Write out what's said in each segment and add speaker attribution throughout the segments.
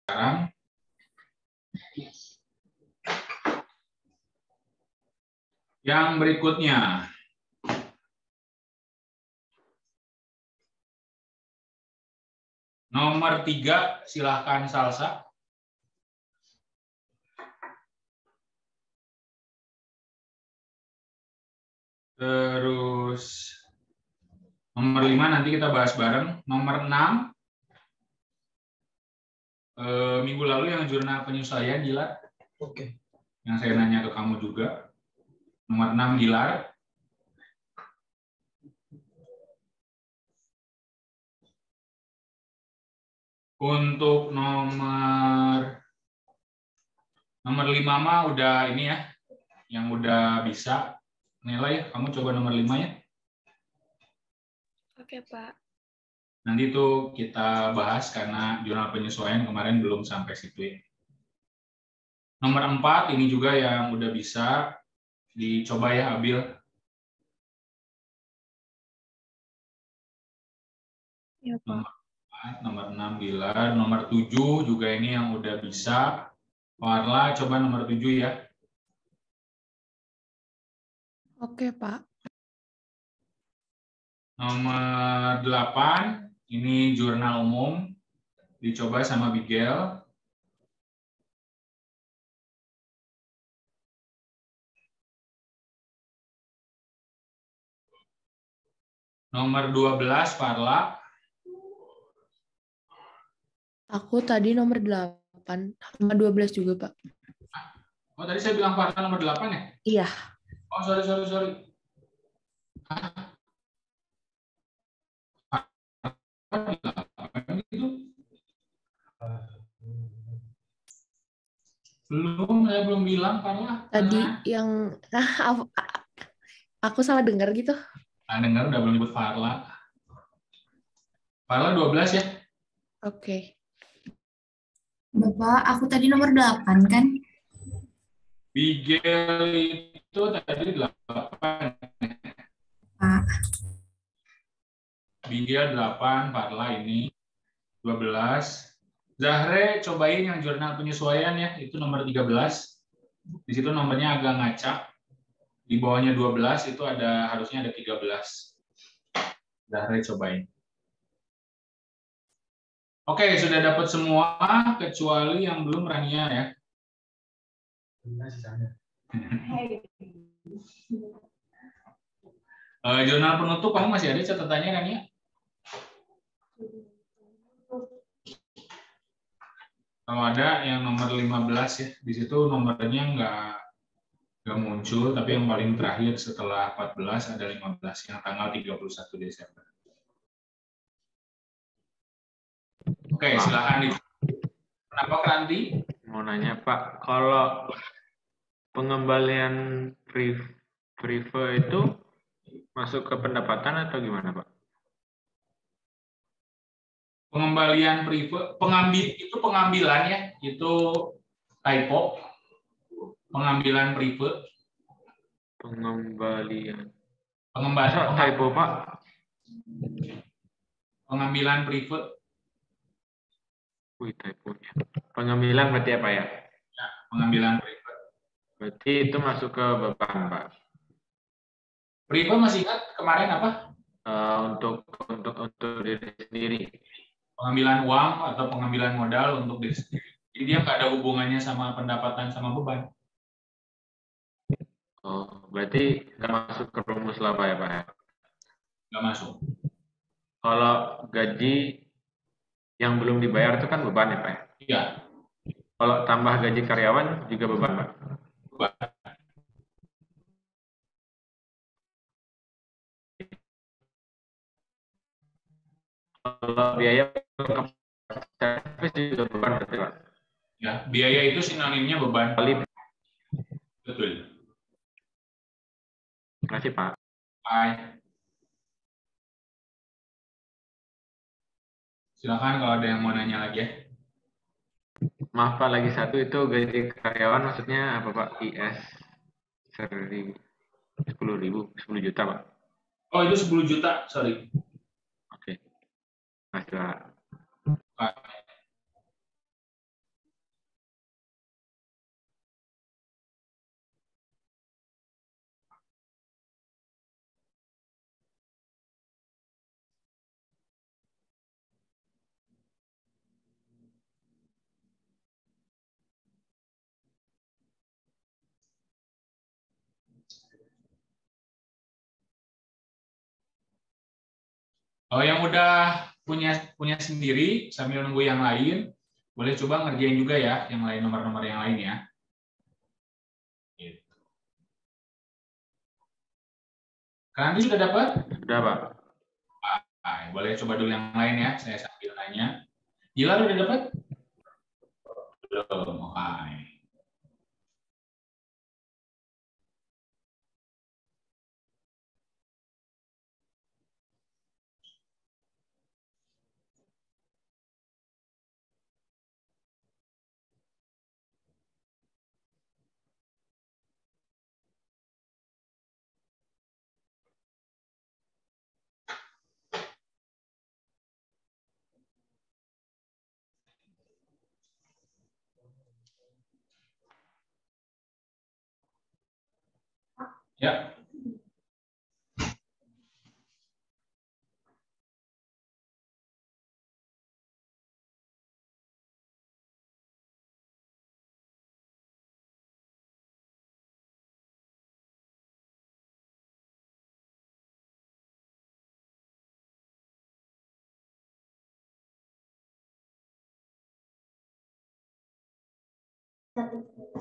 Speaker 1: sekarang. Yang berikutnya. Nomor 3, silahkan Salsa. Terus nomor 5 nanti kita bahas bareng. Nomor 6, minggu lalu yang jurnal penyesuaian, Gilar.
Speaker 2: Oke.
Speaker 1: Yang saya nanya ke kamu juga. Nomor 6, Gilar. Untuk nomor 5 mah udah ini ya, yang udah bisa. Nilai, kamu coba nomor 5 ya.
Speaker 3: Oke, Pak.
Speaker 1: Nanti itu kita bahas karena jurnal penyesuaian kemarin belum sampai situ ya. Nomor 4 ini juga yang udah bisa dicoba ya, Abil.
Speaker 3: Ya, Pak.
Speaker 1: Nomor 6 Gilar, nomor 7 juga ini yang udah bisa. Warla, coba nomor 7 ya.
Speaker 3: Oke, Pak.
Speaker 1: Nomor 8, ini jurnal umum. Dicoba sama Bigel. Nomor 12, Parla.
Speaker 3: Aku tadi nomor 8, sama 12 juga, Pak.
Speaker 1: Oh, tadi saya bilang Parla nomor 8 ya?
Speaker 3: Iya.
Speaker 1: Oh, sorry. Saya belum bilang, Parla.
Speaker 3: Tadi yang aku salah dengar gitu.
Speaker 1: Dengar udah belum nyebut Parla. Parla 12 ya?
Speaker 3: Oke.
Speaker 4: Bapak, aku tadi nomor 8 kan?
Speaker 1: Bigel itu tadi 8.
Speaker 4: Pak.
Speaker 1: Bigel 8, Parla ini 12. Zahre cobain yang jurnal penyesuaian ya, itu nomor 13. Di situ nomornya agak ngacak. Di bawahnya 12 itu harusnya ada 13. Zahre cobain. Oke, sudah dapat semua kecuali yang belum Rania ya. Jurnal penutup kamu masih ada catatannya, Rania? Kalau ada yang nomor 15 ya, di situ nomornya nggak muncul, tapi yang paling terakhir setelah 14 ada 15 yang tanggal 31 Desember. Oke, silakan. Kenapa Kranti?
Speaker 5: Mau nanya Pak, kalau pengembalian prive itu masuk ke pendapatan atau gimana Pak?
Speaker 1: Pengembalian prive, itu pengambilan ya, itu typo. Pengambilan prive.
Speaker 5: Pengembalian.
Speaker 1: Pengembalian
Speaker 5: typo Pak?
Speaker 1: Pengambilan prive.
Speaker 5: Wih, typonya. Pengambilan berarti apa ya?
Speaker 1: Ya, pengambilan prive.
Speaker 5: Berarti itu masuk ke beban Pak.
Speaker 1: Prive masih ingat kemarin apa?
Speaker 5: Untuk diri sendiri.
Speaker 1: Pengambilan uang atau pengambilan modal untuk diri sendiri. Jadi dia nggak ada hubungannya sama pendapatan sama beban.
Speaker 5: Oh, berarti nggak masuk ke rumus laba ya Pak ya?
Speaker 1: Nggak masuk.
Speaker 5: Kalau gaji yang belum dibayar itu kan beban ya Pak ya?
Speaker 1: Iya.
Speaker 5: Kalau tambah gaji karyawan juga beban Pak?
Speaker 1: Beban.
Speaker 5: Kalau biaya servis juga beban berarti Pak?
Speaker 1: Ya, biaya itu sinonimnya beban. Betul.
Speaker 5: Terima kasih Pak.
Speaker 1: Hai. Silakan kalau ada yang mau nanya lagi ya.
Speaker 5: Maaf Pak, lagi satu itu gaji karyawan maksudnya apa Pak? IS 10.000, 10 juta Pak?
Speaker 1: Oh, itu 10 juta, sorry.
Speaker 5: Oke. Mas Pak.
Speaker 1: Kalau yang udah punya sendiri sambil nunggu yang lain, boleh coba ngerjain juga ya yang lain, nomor-nomor yang lain ya. Gitu. Kalian sudah dapat?
Speaker 5: Sudah, Pak.
Speaker 1: Boleh coba dulu yang lain ya, saya sambil nanya. Gilar udah dapat? Belum. Oke. Ya.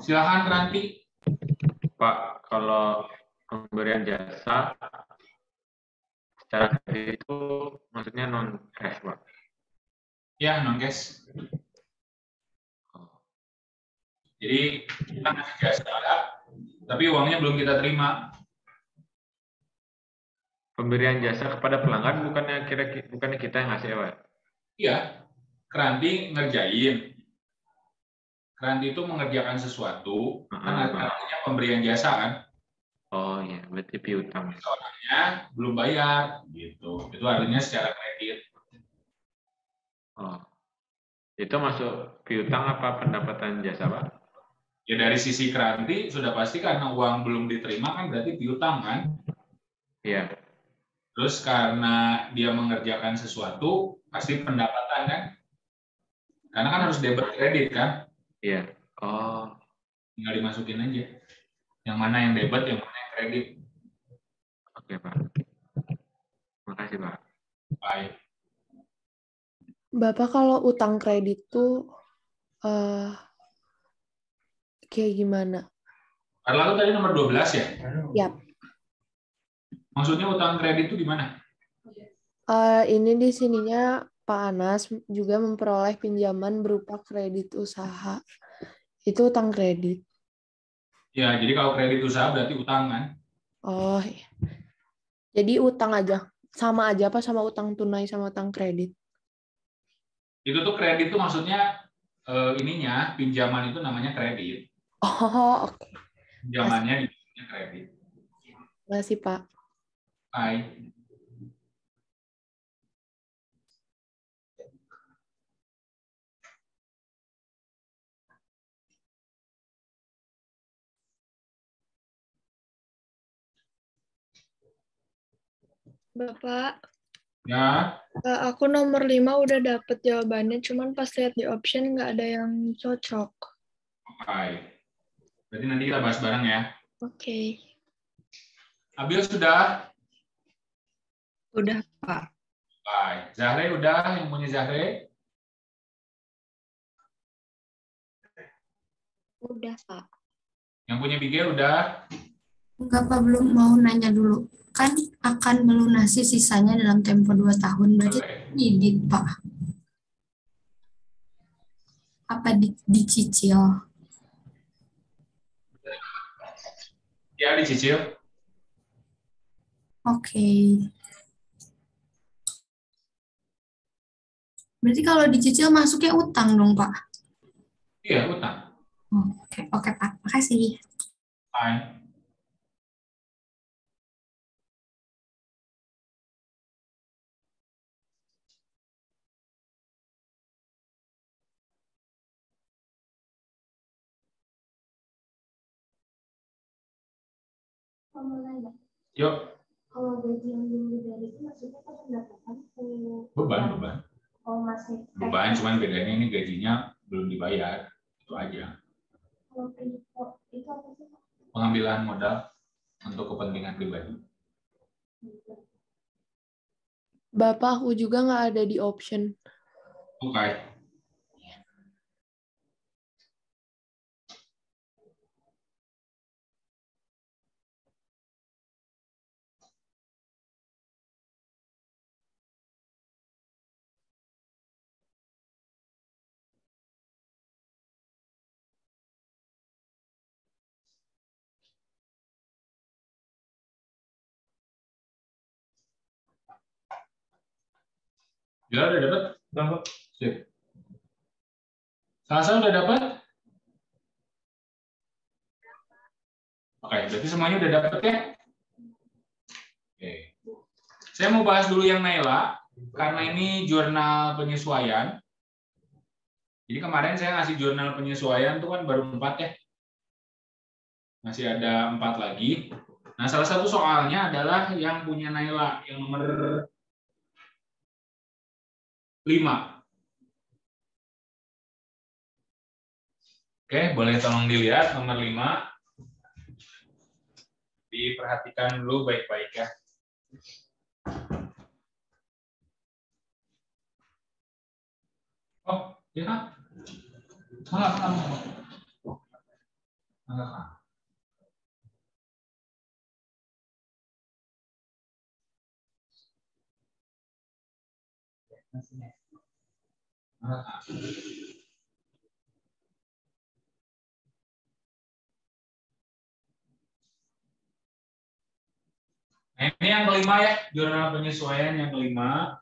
Speaker 1: Silakan Ranti.
Speaker 5: Pak, kalau pemberian jasa secara kredit itu maksudnya non cash, Pak.
Speaker 1: Ya, non cash. Jadi kita ngasih jasa, tapi uangnya belum kita terima.
Speaker 5: Pemberian jasa kepada pelanggan bukannya kita yang ngasih, Pak?
Speaker 1: Iya, Keranti ngerjain. Keranti itu mengerjakan sesuatu, kan artinya pemberian jasa kan.
Speaker 5: Oh iya, berarti piutang.
Speaker 1: Orangnya belum bayar, gitu. Itu artinya secara kredit.
Speaker 5: Oh, itu masuk piutang apa pendapatan jasa, Pak?
Speaker 1: Ya dari sisi Keranti sudah pasti karena uang belum diterima kan berarti piutang kan.
Speaker 5: Iya.
Speaker 1: Terus karena dia mengerjakan sesuatu pasti pendapatan kan. Karena kan harus debit kredit kan.
Speaker 5: Iya. Oh.
Speaker 1: Tinggal dimasukin aja. Yang mana yang debit, yang mana yang kredit.
Speaker 5: Oke, Pak. Makasih, Pak.
Speaker 1: Baik.
Speaker 3: Bapak kalau utang kredit tuh kayak gimana?
Speaker 1: Lalu tadi nomor 12 ya?
Speaker 3: Yap.
Speaker 1: Maksudnya utang kredit itu gimana?
Speaker 3: Ini di sininya Pak Anas juga memperoleh pinjaman berupa kredit usaha. Itu utang kredit.
Speaker 1: Ya, jadi kalau kredit usaha berarti utang kan?
Speaker 3: Oh, iya. Jadi utang aja. Sama aja apa sama utang tunai sama utang kredit?
Speaker 1: Itu tuh kredit tuh maksudnya ininya, pinjaman itu namanya kredit.
Speaker 3: Oh, oke.
Speaker 1: Pinjamannya namanya kredit.
Speaker 3: Terima kasih, Pak.
Speaker 1: Baik.
Speaker 3: Bapak,
Speaker 1: Ya,
Speaker 3: aku nomor 5 udah dapet jawabannya, cuman pas lihat di option nggak ada yang cocok.
Speaker 1: baik. Berarti nanti kita bahas bareng ya.
Speaker 3: Oke.
Speaker 1: Abil sudah?
Speaker 3: Udah, Pak.
Speaker 1: Baik. Zahre udah? Yang punya Zahre?
Speaker 3: Udah, Pak.
Speaker 1: Yang punya Bigel udah?
Speaker 4: Enggak, Pak, belum mau nanya dulu. Kan akan melunasi sisanya dalam tempo 2 tahun. Berarti kredit, Pak. Apa dicicil?
Speaker 1: Ya, dicicil.
Speaker 4: Oke. Berarti kalau dicicil masuknya utang dong, Pak?
Speaker 1: Iya, utang.
Speaker 4: Oke, Pak. Makasih.
Speaker 1: Baik. Yuk.
Speaker 2: Kalau gaji yang belum dibayar itu maksudnya kan pendapatan
Speaker 1: Beban.
Speaker 2: Oh, masih.
Speaker 1: Beban, cuman bedanya ini gajinya belum dibayar. Itu aja.
Speaker 2: Kalau kredit itu apa sih, Pak?
Speaker 1: Pengambilan modal untuk kepentingan pribadi.
Speaker 3: Bapak aku juga nggak ada di option.
Speaker 1: Oke. Ya udah dapat, Bang. Sip. Salsa udah dapat? Oke, berarti semuanya udah dapat ya? Oke. Saya mau bahas dulu yang Naila, karena ini jurnal penyesuaian. Jadi kemarin saya ngasih jurnal penyesuaian itu kan baru 4 ya. Masih ada 4 lagi. Nah, salah satu soalnya adalah yang punya Naila, yang nomor 5. Oke, boleh tolong dilihat nomor 5. Diperhatikan dulu baik-baik ya. Oh, ya kan? Enggak. Nah, ini yang kelima ya, jurnal penyesuaian yang kelima.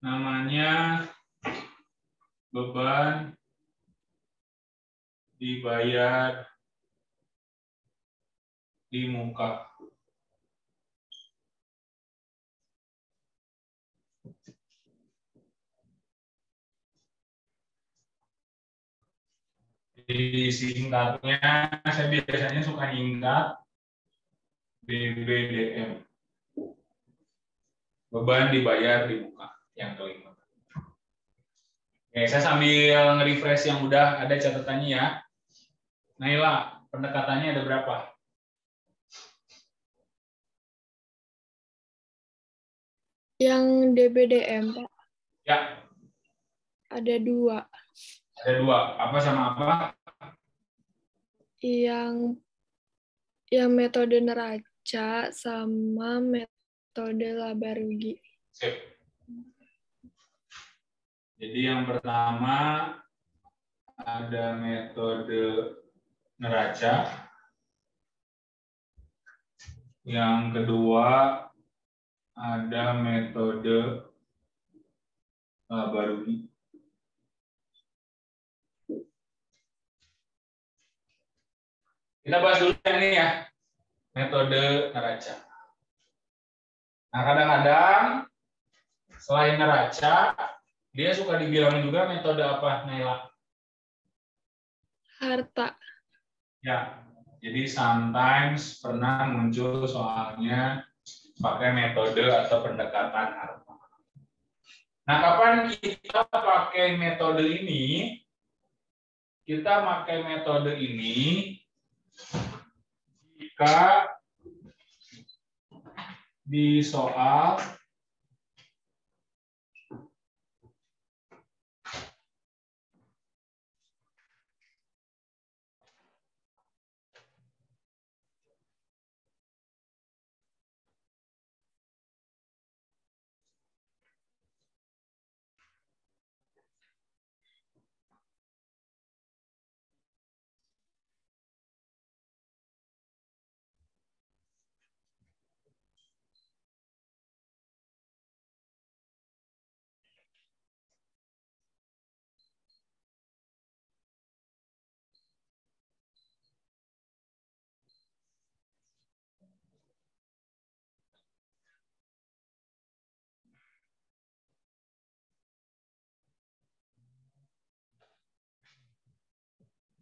Speaker 1: Namanya beban dibayar di muka. Di singkatnya, saya biasanya suka nyingkat BBDM. Beban dibayar di muka, yang kelima. Oke, saya sambil nge-refresh yang udah ada catatannya ya. Naila, pendekatannya ada berapa?
Speaker 3: Yang DBDM, Pak,
Speaker 1: Ya,
Speaker 3: ada 2.
Speaker 1: ada 2. Apa sama apa?
Speaker 3: Yang metode neraca sama metode laba rugi.
Speaker 1: Sip. Jadi yang pertama ada metode neraca. Yang kedua ada metode laba rugi. Kita bahas dulu yang ini ya, metode neraca. Nah, kadang-kadang selain neraca, dia suka dibilang juga metode apa, Naila?
Speaker 3: Harta.
Speaker 1: Ya, jadi sometimes pernah muncul soalnya pakai metode atau pendekatan harta. Nah, kapan kita pakai metode ini? Kita pakai metode ini jika di soal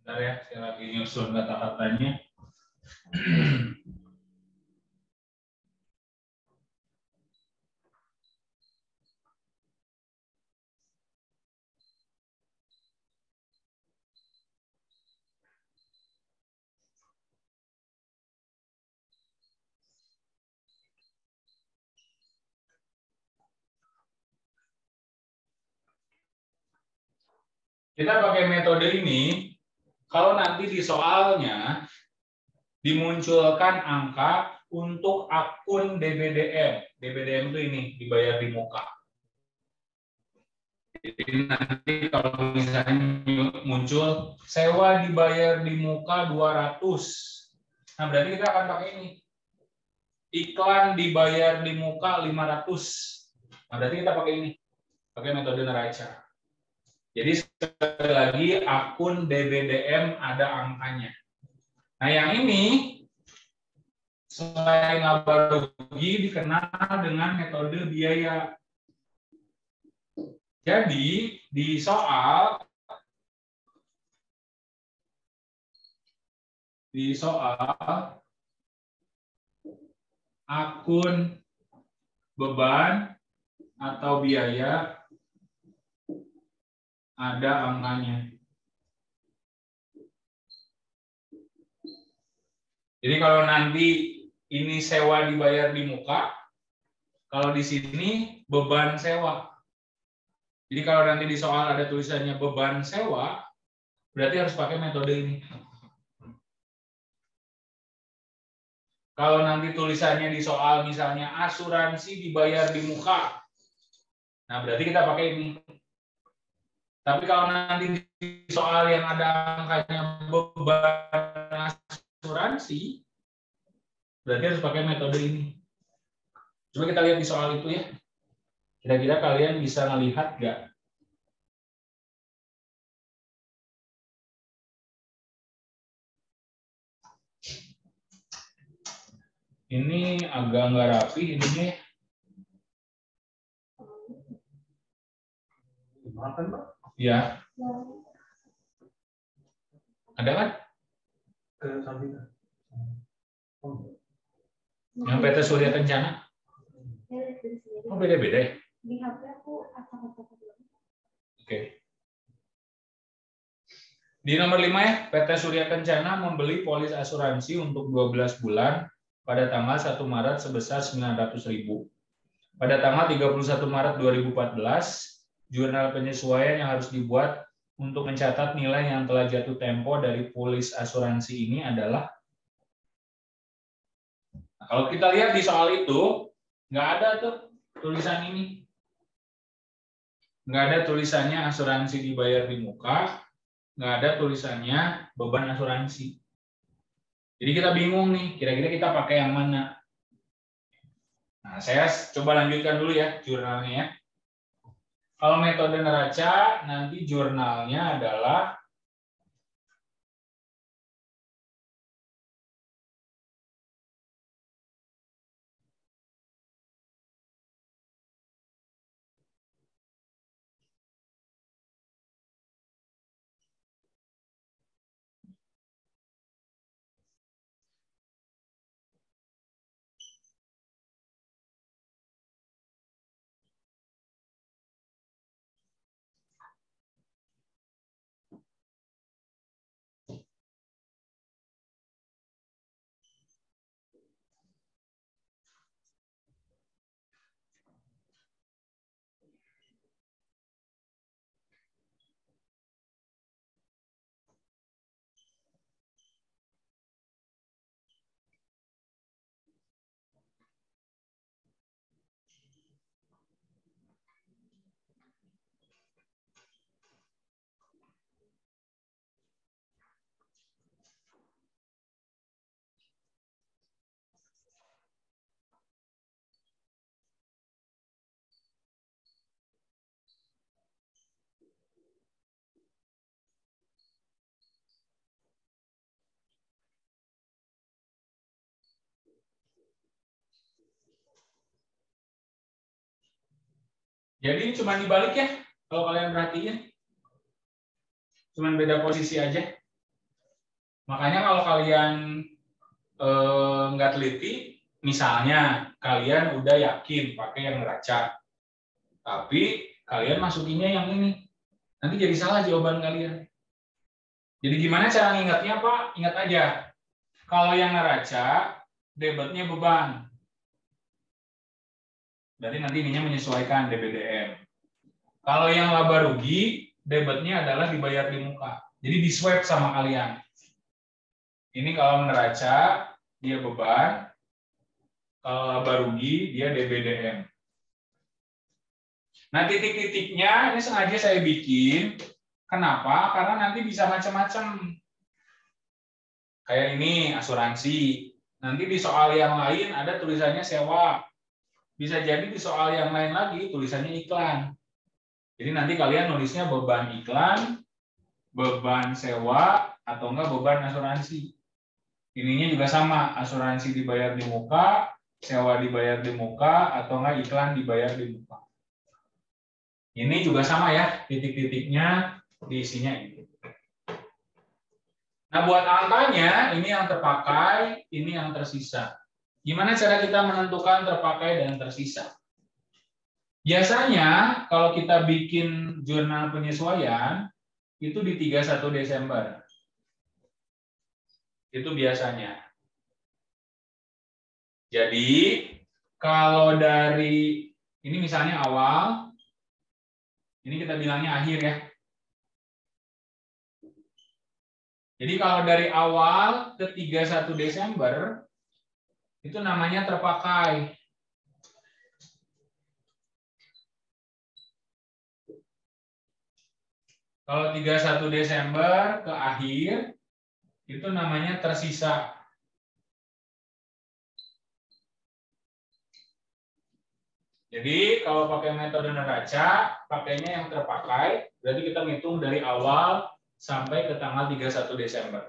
Speaker 1: bentar ya, saya lagi nyusun kata-katanya. Kita pakai metode ini kalau nanti di soalnya dimunculkan angka untuk akun DBDM. DBDM itu ini, dibayar di muka. Jadi nanti kalau misalnya muncul sewa dibayar di muka 200. Nah, berarti kita akan pakai ini. Iklan dibayar di muka 500. Nah, berarti kita pakai ini. Pakai metode neraca. Jadi sekali lagi akun DBDM ada angkanya. Nah, yang ini selain laba rugi dikenal dengan metode biaya. Jadi di soal akun beban atau biaya ada angkanya. Jadi kalau nanti ini sewa dibayar di muka, kalau di sini beban sewa. Jadi kalau nanti di soal ada tulisannya beban sewa, berarti harus pakai metode ini. Kalau nanti tulisannya di soal misalnya asuransi dibayar di muka, nah berarti kita pakai ini. Tapi kalau nanti di soal yang ada angkanya beban asuransi, berarti harus pakai metode ini. Coba kita lihat di soal itu ya. Kira-kira kalian bisa melihat nggak? Ini agak nggak rapi ininya. Ya. Ada kan? Yang PT Surya Kencana? Oh, beda-beda ya?
Speaker 2: Di HP aku apa-apa.
Speaker 1: Oke. Di nomor 5 ya, PT Surya Kencana membeli polis asuransi untuk 12 bulan pada tanggal 1 Maret sebesar 900.000. Pada tanggal 31 Maret 2014, jurnal penyesuaian yang harus dibuat untuk mencatat nilai yang telah jatuh tempo dari polis asuransi ini adalah. Nah, kalau kita lihat di soal itu, nggak ada tuh tulisan ini. Nggak ada tulisannya asuransi dibayar di muka, nggak ada tulisannya beban asuransi. Jadi kita bingung nih, kira-kira kita pakai yang mana? Nah, saya coba lanjutkan dulu ya jurnalnya ya. Kalau metode neraca, nanti jurnalnya adalah jadi cuma dibalik ya, kalau kalian perhatiin. Cuma beda posisi aja. Makanya kalau kalian nggak teliti, misalnya kalian udah yakin pakai yang neraca, tapi kalian masukinnya yang ini, nanti jadi salah jawaban kalian. Jadi gimana cara ngingatnya, Pak? Ingat aja, kalau yang neraca, debitnya beban. Berarti nanti ininya menyesuaikan DBDM. Kalau yang laba rugi, debitnya adalah dibayar di muka. Jadi di swab sama kalian. Ini kalau neraca dia beban, kalau laba rugi dia DBDM. Nah, titik-titiknya ini sengaja saya bikin. Kenapa? Karena nanti bisa macam-macam. Kayak ini asuransi. Nanti di soal yang lain ada tulisannya sewa. Bisa jadi di soal yang lain lagi tulisannya iklan. Jadi nanti kalian nulisnya beban iklan, beban sewa, atau enggak beban asuransi. Ininya juga sama, asuransi dibayar di muka, sewa dibayar di muka, atau enggak iklan dibayar di muka. Ini juga sama ya, titik-titiknya diisinya itu. Nah, buat angkanya, ini yang terpakai, ini yang tersisa. Gimana cara kita menentukan terpakai dan tersisa? Biasanya, kalau kita bikin jurnal penyesuaian, itu di 31 Desember. Itu biasanya. Jadi, kalau dari, ini misalnya awal, ini kita bilangnya akhir ya. Jadi kalau dari awal ke 31 Desember, itu namanya terpakai. Kalau 31 Desember ke akhir, itu namanya tersisa. Jadi kalau pakai metode neraca, pakainya yang terpakai, berarti kita ngitung dari awal sampai ke tanggal 31 Desember.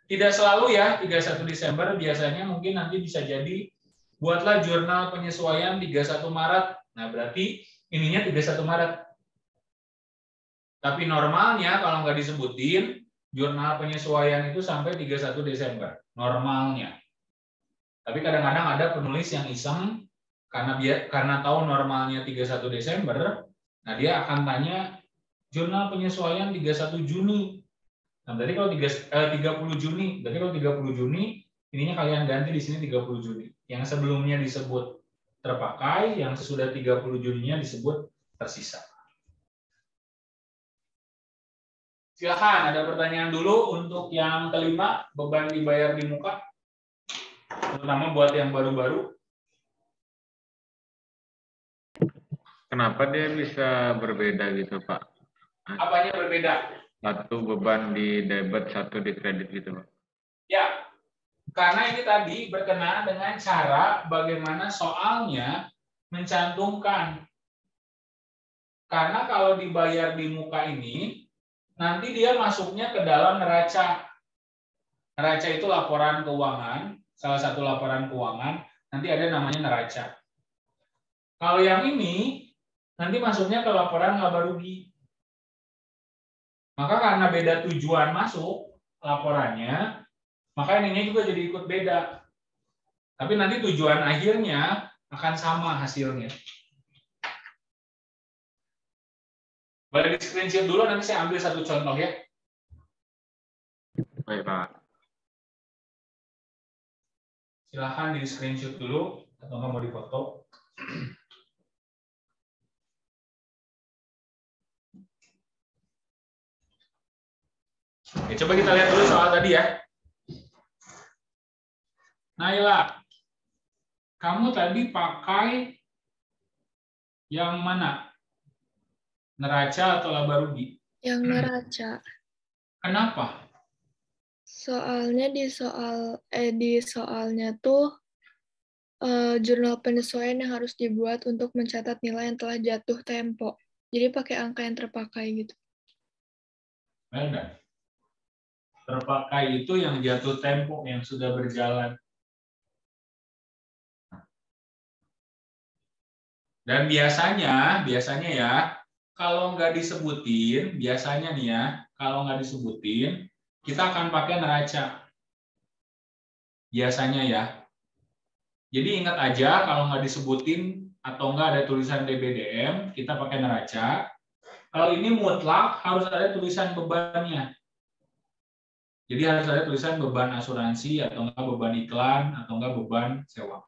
Speaker 1: Tidak selalu ya, 31 Desember biasanya mungkin nanti bisa jadi buatlah jurnal penyesuaian 31 Maret. Nah, berarti ininya 31 Maret. Tapi normalnya kalau nggak disebutin, jurnal penyesuaian itu sampai 31 Desember. Normalnya. Tapi kadang-kadang ada penulis yang iseng, karena tahu normalnya 31 Desember, nah dia akan tanya jurnal penyesuaian 31 Juni. Nah, berarti kalau 30 Juni, berarti kalau 30 Juni, ininya kalian ganti di sini 30 Juni. Yang sebelumnya disebut terpakai, yang sesudah 30 Juninya disebut tersisa. Silakan, ada pertanyaan dulu untuk yang kelima, beban dibayar di muka, terutama buat yang baru-baru.
Speaker 5: Kenapa dia bisa berbeda gitu, Pak?
Speaker 1: Apanya berbeda?
Speaker 5: Satu beban di debit, satu di kredit gitu, Pak.
Speaker 1: Ya, karena ini tadi berkenaan dengan cara bagaimana soalnya mencantumkan. Karena kalau dibayar di muka ini, nanti dia masuknya ke dalam neraca. Neraca itu laporan keuangan, salah satu laporan keuangan, nanti ada namanya neraca. Kalau yang ini, nanti masuknya ke laporan laba rugi. Maka karena beda tujuan masuk laporannya, maka ininya juga jadi ikut beda. Tapi nanti tujuan akhirnya akan sama hasilnya. Boleh di screenshot dulu, nanti saya ambil satu contoh ya.
Speaker 5: Baik, Pak.
Speaker 1: Silahkan di screenshot dulu, atau nggak mau difoto. Oke, coba kita lihat dulu soal tadi ya. Naila, kamu tadi pakai yang mana? Neraca atau laba rugi?
Speaker 3: Yang neraca.
Speaker 1: Kenapa?
Speaker 3: Soalnya di soalnya tuh jurnal penyesuaian yang harus dibuat untuk mencatat nilai yang telah jatuh tempo. Jadi pakai angka yang terpakai gitu.
Speaker 1: Enggak. Terpakai itu yang jatuh tempo, yang sudah berjalan. Dan biasanya ya, kalau nggak disebutin, biasanya nih ya, kalau nggak disebutin, kita akan pakai neraca. Biasanya ya. Jadi ingat aja, kalau nggak disebutin atau nggak ada tulisan DBDM, kita pakai neraca. Kalau ini mutlak, harus ada tulisan bebannya. Jadi harus ada tulisan beban asuransi, atau nggak beban iklan, atau nggak beban sewa.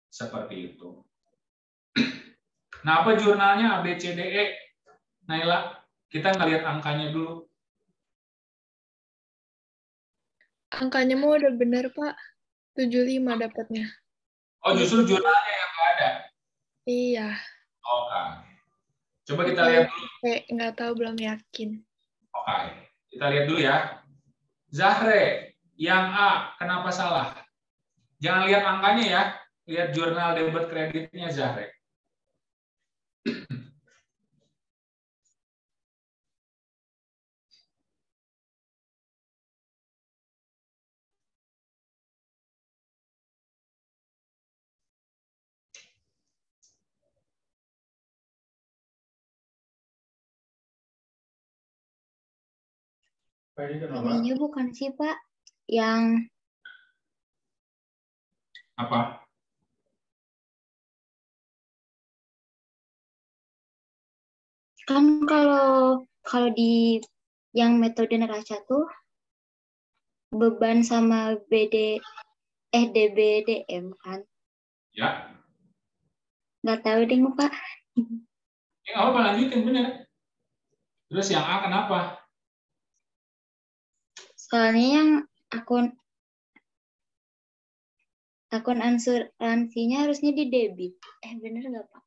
Speaker 1: Seperti itu. Nah, apa jurnalnya ABCDE? Naila, kita ngelihat angkanya dulu.
Speaker 3: Angkanya mau udah benar, Pak. 75 dapatnya.
Speaker 1: Oh, justru jurnalnya yang nggak ada.
Speaker 3: Iya.
Speaker 1: Oke. Coba kita lihat dulu.
Speaker 3: Nggak tahu, belum yakin.
Speaker 1: Oke. Kita lihat dulu ya. Zahre, yang A, kenapa salah? Jangan lihat angkanya ya. Lihat jurnal debit kreditnya Zahre.
Speaker 2: Ininya bukan sih Pak, yang
Speaker 1: Apa?
Speaker 2: kan kalau di yang metode neraca tuh beban sama DBDM kan.
Speaker 1: Ya.
Speaker 2: Nggak tahu deh Pak.
Speaker 1: Ya, nggak apa-apa, lanjutin, bener. Terus yang A kenapa?
Speaker 2: Soalnya yang akun asuransinya harusnya di debit. Bener nggak Pak?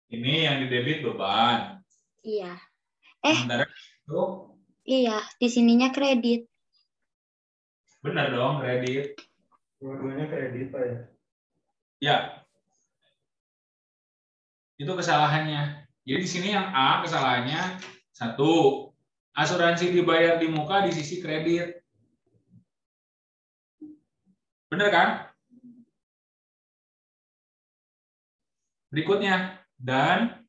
Speaker 1: Ini yang di debit beban.
Speaker 2: Iya.
Speaker 1: Sementara itu
Speaker 2: Iya, di sininya kredit.
Speaker 1: benar dong, kredit.
Speaker 6: Dua-duanya kredit Pak ya?
Speaker 1: Ya. Itu kesalahannya. Jadi di sini yang A kesalahannya 1. Asuransi dibayar di muka di sisi kredit. Benar kan? Berikutnya, dan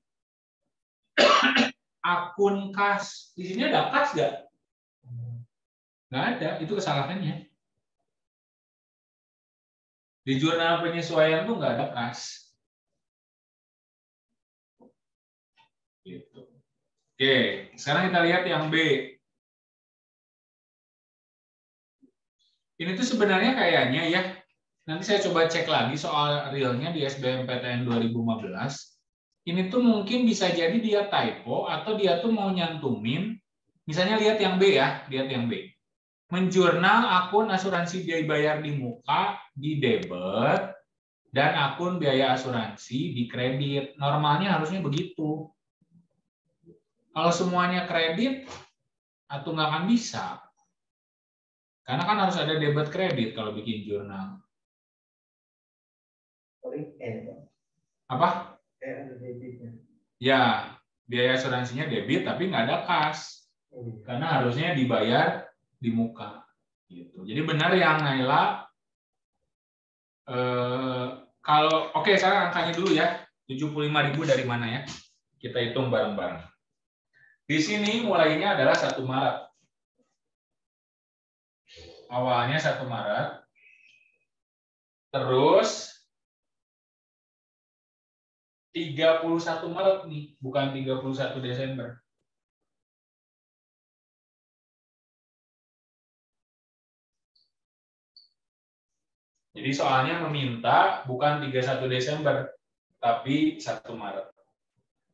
Speaker 1: akun kas. Di sini ada kas nggak? Nggak ada, itu kesalahannya. Di jurnal penyesuaian tuh nggak ada kas. Gitu. Oke, sekarang kita lihat yang B. Ini tuh sebenarnya kayaknya ya, nanti saya coba cek lagi soal realnya di SBMPTN 2015. Ini tuh mungkin bisa jadi dia typo atau dia tuh mau nyantumin, misalnya lihat yang B ya, lihat yang B. Menjurnal akun asuransi biaya bayar di muka di debit dan akun biaya asuransi di kredit. Normalnya harusnya begitu. Kalau semuanya kredit, atau nggak akan bisa. Karena kan harus ada debit kredit kalau bikin jurnal.
Speaker 6: Paling
Speaker 1: Apa?
Speaker 6: ada debitnya.
Speaker 1: Ya, biaya asuransinya debit tapi nggak ada kas. Karena harusnya dibayar di muka. Gitu. Jadi benar yang Naila. Kalau oke, sekarang angkanya dulu ya. 75.000 dari mana ya? Kita hitung bareng-bareng. Di sini mulainya adalah 1 Maret. Awalnya 1 Maret. Terus 31 Maret nih, bukan 31 Desember. Jadi soalnya meminta bukan 31 Desember, tapi 1 Maret.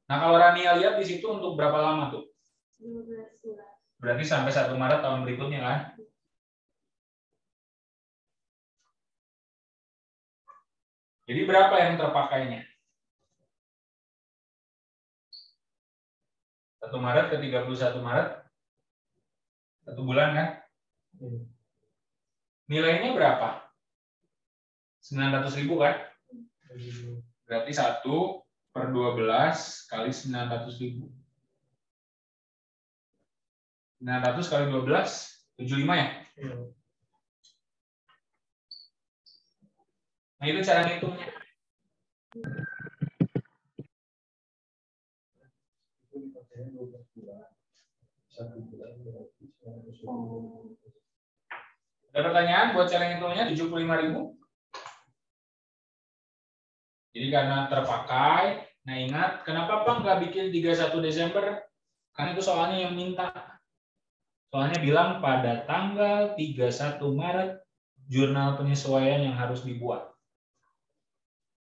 Speaker 1: Nah, kalau Rania lihat di situ untuk berapa lama tuh?
Speaker 2: 12 bulan.
Speaker 1: Berarti sampai 1 Maret tahun berikutnya kan? Jadi berapa yang terpakainya? 1 Maret ke 31 Maret? 1 bulan kan? Nilainya berapa? 900.000 kan? Berarti 1/12 kali 900.000. 900 kali 12, 75 ya? Nah, itu cara ngitungnya. Ada pertanyaan buat cara ngitungnya 75.000? Jadi karena terpakai, nah ingat, kenapa Pak nggak bikin 31 Desember? Karena itu soalnya yang minta. Soalnya bilang pada tanggal 31 Maret, jurnal penyesuaian yang harus dibuat.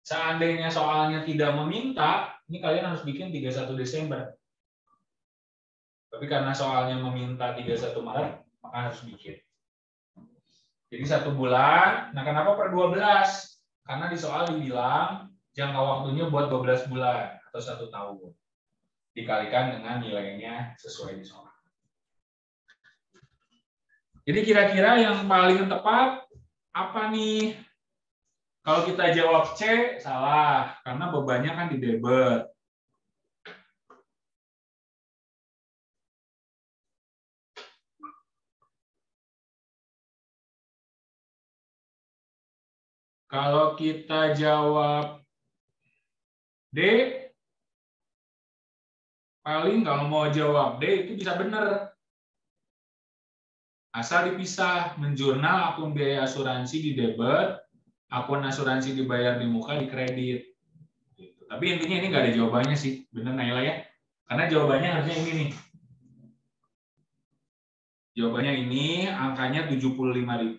Speaker 1: Seandainya soalnya tidak meminta, Ini kalian harus bikin 31 Desember. Tapi karena soalnya meminta 31 Maret, maka harus bikin. Jadi 1 bulan, nah kenapa per 12? Karena di soal dibilang jangka waktunya buat 12 bulan atau 1 tahun. Dikalikan dengan nilainya sesuai di soal. Jadi kira-kira yang paling tepat apa nih? Kalau kita jawab C, salah. Karena bebannya kan di debit. Kalau kita jawab D, paling kalau mau jawab D itu bisa benar. Asal dipisah, menjurnal akun biaya asuransi di debit, akun asuransi dibayar di muka di kredit. Gitu. Tapi intinya ini nggak ada jawabannya sih, benar Naila ya? Karena jawabannya harusnya ini nih. Jawabannya ini, angkanya 75.000.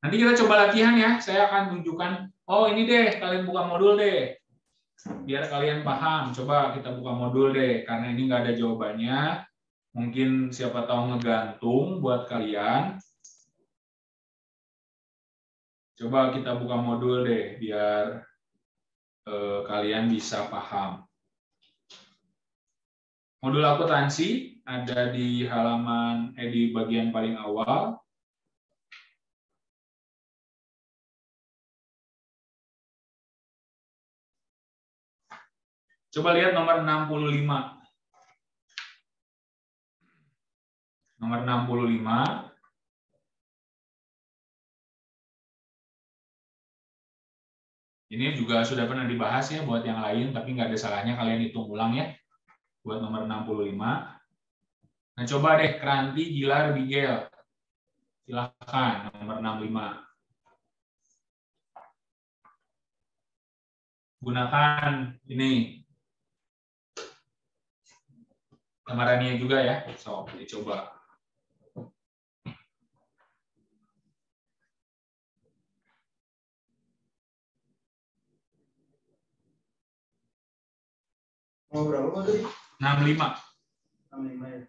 Speaker 1: Nanti kita coba latihan ya, saya akan tunjukkan, oh ini deh, kalian buka modul deh. Biar kalian paham, coba kita buka modul deh, karena ini nggak ada jawabannya. Mungkin siapa tahu ngegantung buat kalian. Coba kita buka modul deh, biar kalian bisa paham. Modul akuntansi ada di halaman, di bagian paling awal. Coba lihat nomor 65. Nomor 65. Ini juga sudah pernah dibahas ya buat yang lain, tapi nggak ada salahnya kalian hitung ulang ya. Buat nomor 65. Nah, coba deh Kranti, Gilar, Bigel. Silahkan, nomor 65. Gunakan ini. Lamarannya juga ya. So, dicoba.
Speaker 6: Mau berapa Pak tadi?
Speaker 1: 65.
Speaker 6: 65 ya.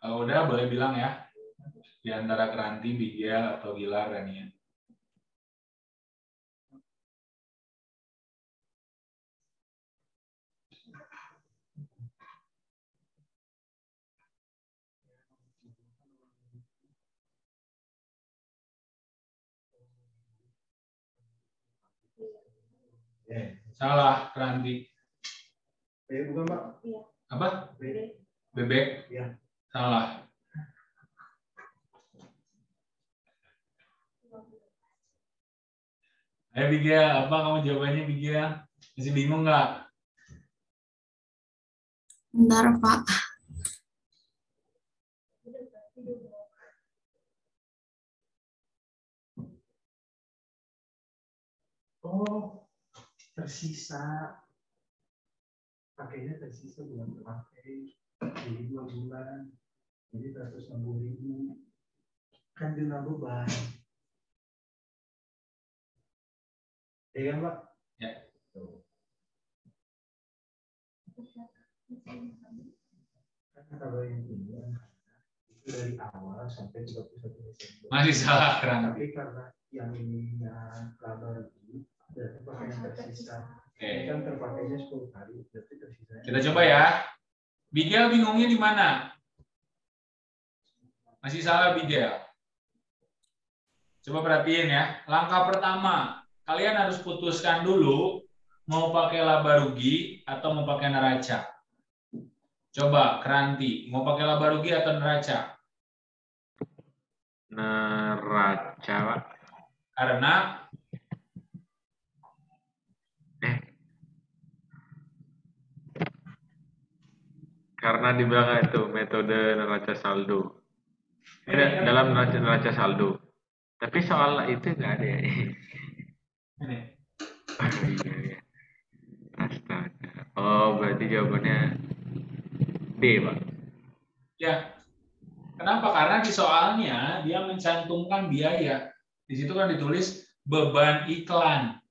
Speaker 1: Udah boleh bilang ya. Di antara Kranti, Bigel, atau Gilar, Rania. Salah, Kranti.
Speaker 6: Bukan Pak.
Speaker 1: Apa? Bebek?
Speaker 6: Iya.
Speaker 1: Salah. Ayo Bigel, apa kamu jawabannya Bigel? Masih bingung nggak?
Speaker 4: Bentar, Pak.
Speaker 6: Oh, tersisa pakainya tersisa belum terpakai. Jadi 2 bulan. Jadi 160.000. Kan jurnal beban. Ya kan, Pak?
Speaker 1: Ya.
Speaker 6: Kan kalau yang ini itu dari awal sampai 31 Desember.
Speaker 1: Masih salah Kranti.
Speaker 6: Tapi karena yang ininya laba rugi, berarti pakai yang tersisa. Ini kan terpakainya 10 kali, berarti tersisa.
Speaker 1: Kita coba ya. Bigel bingungnya di mana? Masih salah Bigel. Coba perhatiin ya. Langkah pertama, kalian harus putuskan dulu mau pakai laba rugi atau mau pakai neraca. Coba Kranti, mau pakai laba rugi atau neraca?
Speaker 5: Neraca, Pak. Karena di belakang itu metode neraca saldo. Dalam neraca saldo. Tapi soal itu nggak ada ya.
Speaker 1: Ini.
Speaker 5: Iya. Astaga. Oh, berarti jawabannya D, Pak.
Speaker 1: Ya. Kenapa? Karena di soalnya dia mencantumkan biaya. Di situ kan ditulis beban iklan.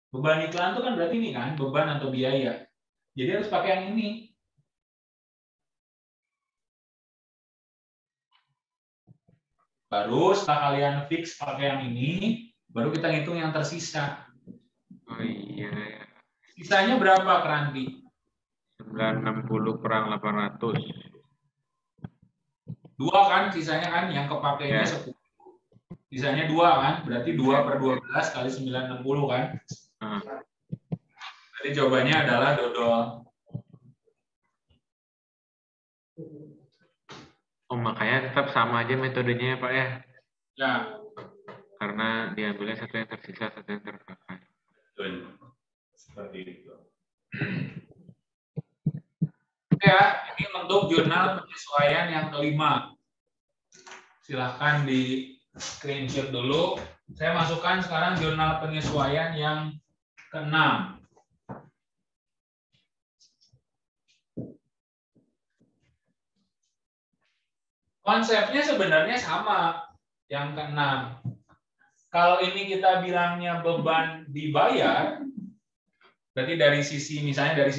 Speaker 1: Beban iklan itu kan berarti ini kan, beban atau biaya. Jadi harus pakai yang ini. Baru setelah kalian fix pakai yang ini, baru kita hitung yang tersisa.
Speaker 5: Oh iya.
Speaker 1: Sisanya berapa Kranti?
Speaker 5: 960 kurang 800.
Speaker 1: 2 kan sisanya kan, yang kepakainya 10. Sisanya 2 kan, berarti 2 per 12 kali 960 kan. Jadi jawabannya adalah dodol.
Speaker 5: Oh, makanya tetap sama aja metodenya ya, Pak ya?
Speaker 1: Ya.
Speaker 5: Karena diambilnya satu yang tersisa, satu yang terpakai.
Speaker 1: Betul. Seperti itu. Oke ya, ini untuk jurnal penyesuaian yang kelima. Silahkan di screenshot dulu. Saya masukkan sekarang jurnal penyesuaian yang ke-6. Konsepnya sebenarnya sama, yang ke-6. Kalau ini kita bilangnya beban dibayar, berarti dari sisi misalnya dari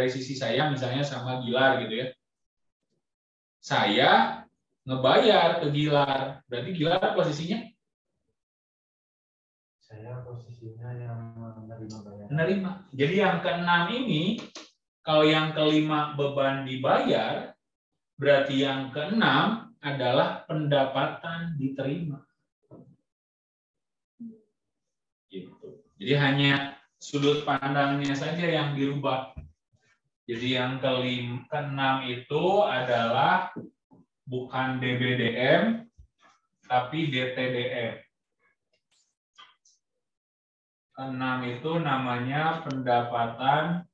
Speaker 1: sisi saya misalnya sama Gilar gitu ya. Saya ngebayar ke Gilar, berarti Gilar posisinya?
Speaker 6: Saya posisinya yang menerima bayaran.
Speaker 1: Menerima. Jadi yang ke-6 ini, kalau yang ke-5 beban dibayar, berarti yang ke-6 adalah pendapatan diterima. Gitu. Jadi hanya sudut pandangnya saja yang dirubah. Jadi yang ke-6 itu adalah bukan DBDM, tapi DTDM. Ke-6 itu namanya pendapatan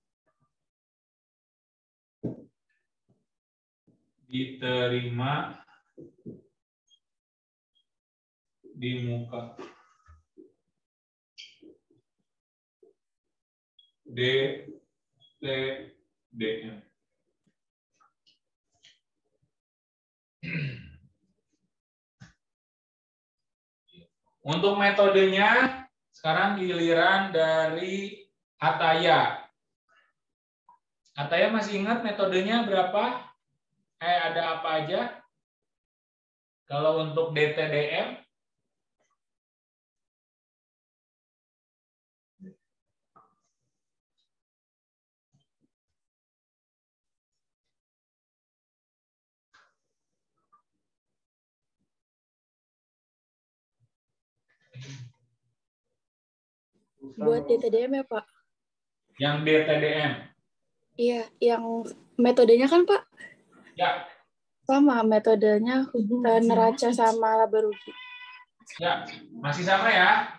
Speaker 1: diterima di muka. DTDM. Untuk metodenya, sekarang giliran dari Ataya. Ataya masih ingat metodenya berapa? Ada apa aja? Kalau untuk DTDM,
Speaker 3: Buat DTDM ya, Pak?
Speaker 1: Yang DTDM.
Speaker 3: Iya, yang metodenya kan, Pak?
Speaker 1: Ya.
Speaker 3: Sama metodenya neraca sama laba rugi.
Speaker 1: Ya, masih sama ya.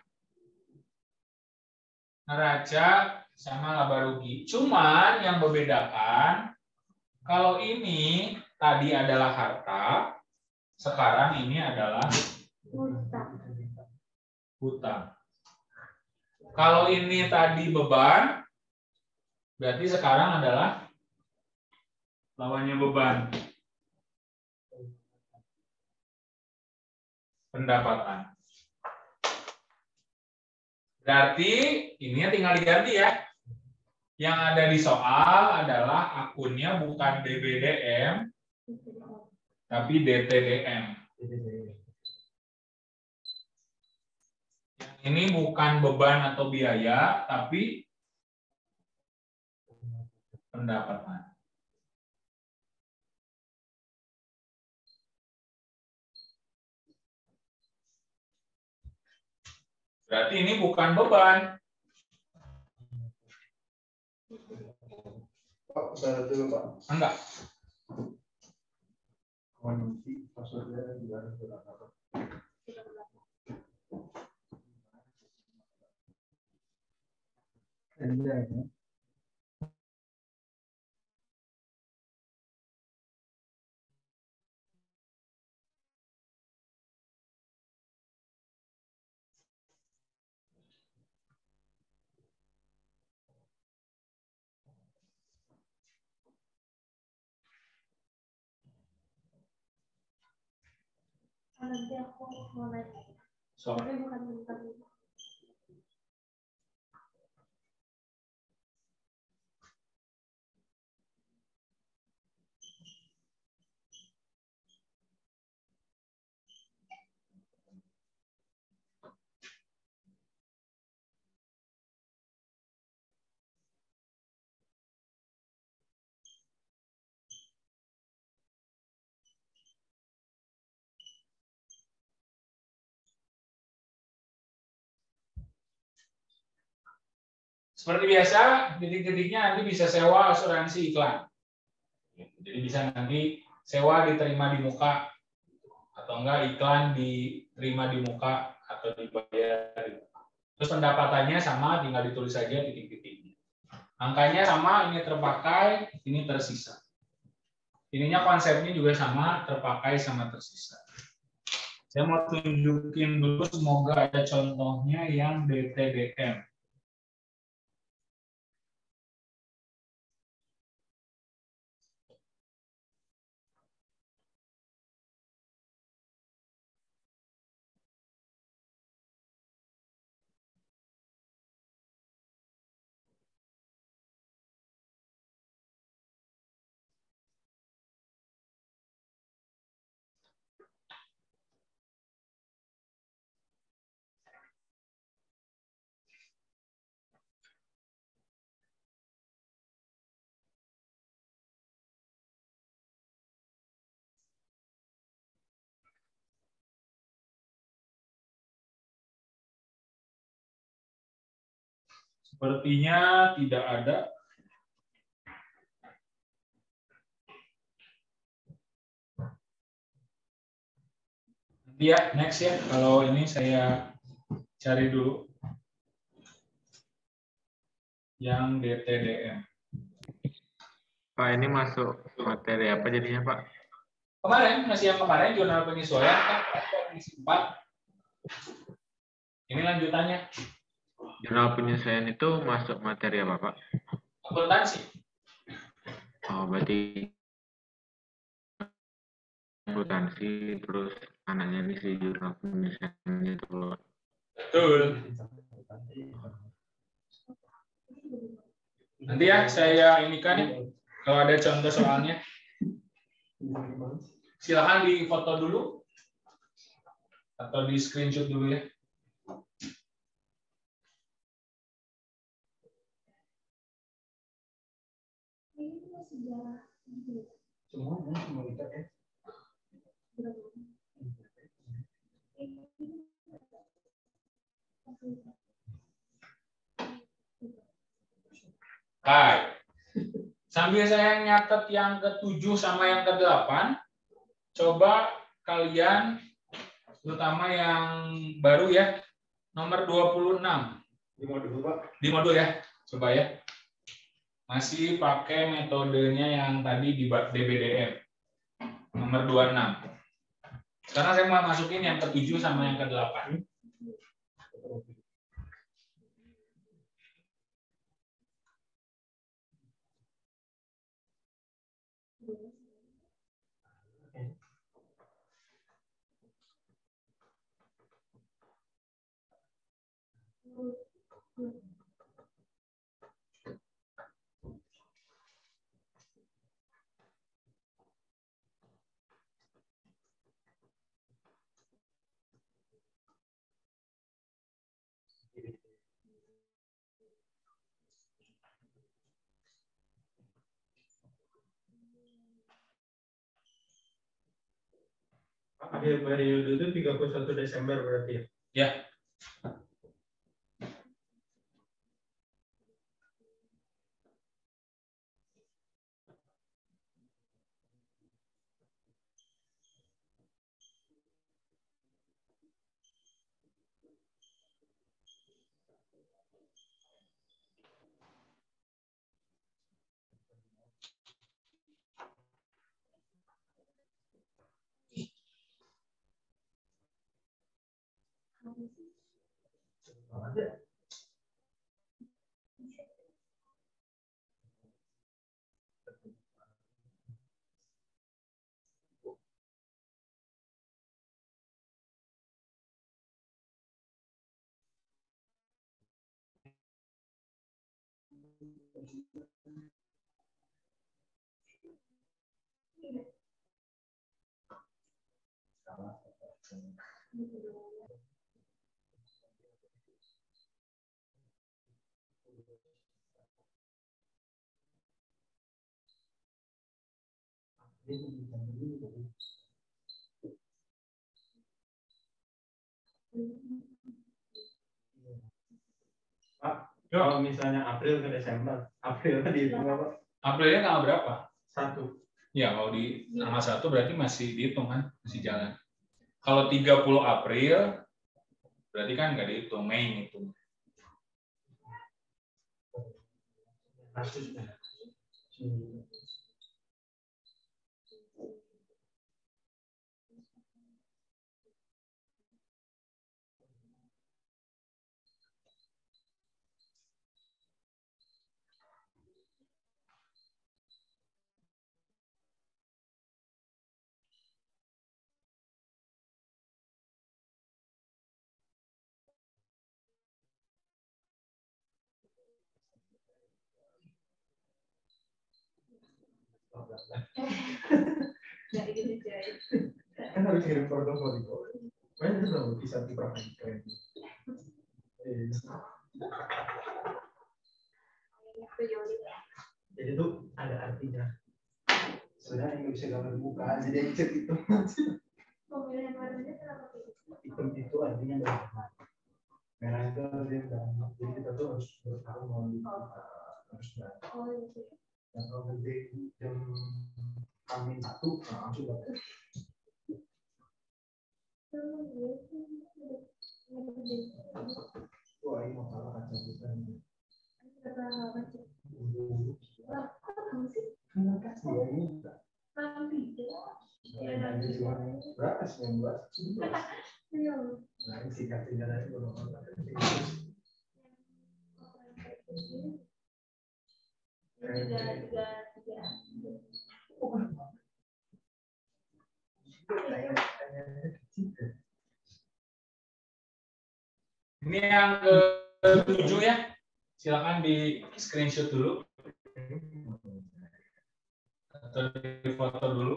Speaker 1: Neraca sama laba rugi. Cuman yang membedakan, kalau ini tadi adalah harta, sekarang ini adalah hutang. Kalau ini tadi beban, Berarti sekarang adalah lawannya beban. Pendapatan. Berarti ini tinggal diganti ya. Yang ada di soal adalah akunnya bukan DBDM, tapi DTDM. Yang ini bukan beban atau biaya, tapi pendapatan. Berarti ini bukan beban.
Speaker 6: Pak, saya dulu Pak.
Speaker 1: Enggak.
Speaker 6: Kondisi maksudnya juga harus berapa? Iya ya.
Speaker 2: Nanti aku mau nanya.
Speaker 1: So,
Speaker 2: Tapi bukan tentang
Speaker 1: seperti biasa, titik-titiknya nanti bisa sewa asuransi iklan. Jadi bisa nanti sewa diterima di muka, atau enggak iklan diterima di muka atau dibayar di muka. Terus pendapatannya sama, tinggal ditulis saja titik-titiknya. Angkanya sama, ini terpakai, ini tersisa. Ininya konsepnya juga sama, terpakai sama tersisa. Saya mau tunjukin dulu, semoga ada contohnya yang DTDM. Sepertinya tidak ada. Nanti ya, next ya. Kalau ini saya cari dulu yang DTDM.
Speaker 5: Pak, ini masuk materi apa jadinya, Pak?
Speaker 1: Kemarin, masih yang kemarin, jurnal penyesuaian kan komisi 4. Ini lanjutannya.
Speaker 5: Jurnal penyesuaian itu masuk materi apa, Pak?
Speaker 1: Akuntansi.
Speaker 5: Oh, berarti akuntansi, terus anaknya di si jurnal penyesuaian itu, Pak.
Speaker 1: Betul. Nanti ya, saya ini kan, kalau ada contoh soalnya, silakan di foto dulu, atau di screenshot dulu ya.
Speaker 2: ini sejarah.
Speaker 6: Semua ikat ya.
Speaker 1: Baik. Sambil saya nyatet yang ke-7 sama yang ke-8, coba kalian, terutama yang baru ya, nomor 26.
Speaker 6: Di modul Pak.
Speaker 1: Di modul ya, coba ya. Masih pakai metodenya yang tadi di DBDM. Nomor 26. Sekarang saya mau masukin yang ke-7 sama yang ke-8.
Speaker 6: Akhir periode itu 31 Desember berarti ya?
Speaker 1: Ya.
Speaker 6: Pak, kalau misalnya April ke Desember, April dihitung apa?
Speaker 1: Aprilnya tanggal berapa?
Speaker 6: 1.
Speaker 1: Ya, kalau di tanggal 1 berarti masih dihitung kan, masih jalan. Kalau 30 April berarti kan nggak dihitung, Mei itu.
Speaker 6: Kan harus kirim portofolio. Banyak tuh bisa diperhatikan. Jadi itu ada artinya. Sebenarnya nggak bisa gambar muka, jadi cek itu.
Speaker 2: Pemilihan warnanya kenapa
Speaker 6: Hitam itu artinya merah. Merah itu dia udah. Jadi kita tuh harus tahu mau harus berapa.
Speaker 2: Oh gitu.
Speaker 6: Dan kalau nanti jam Amin 1 langsung dapat. Wah ini masalah kaca kita. Kenapa sih ini? Berapa 19? Nah ini singkat dari
Speaker 1: Ini yang ke-7 ya. Silakan di screenshot dulu. Atau di foto dulu.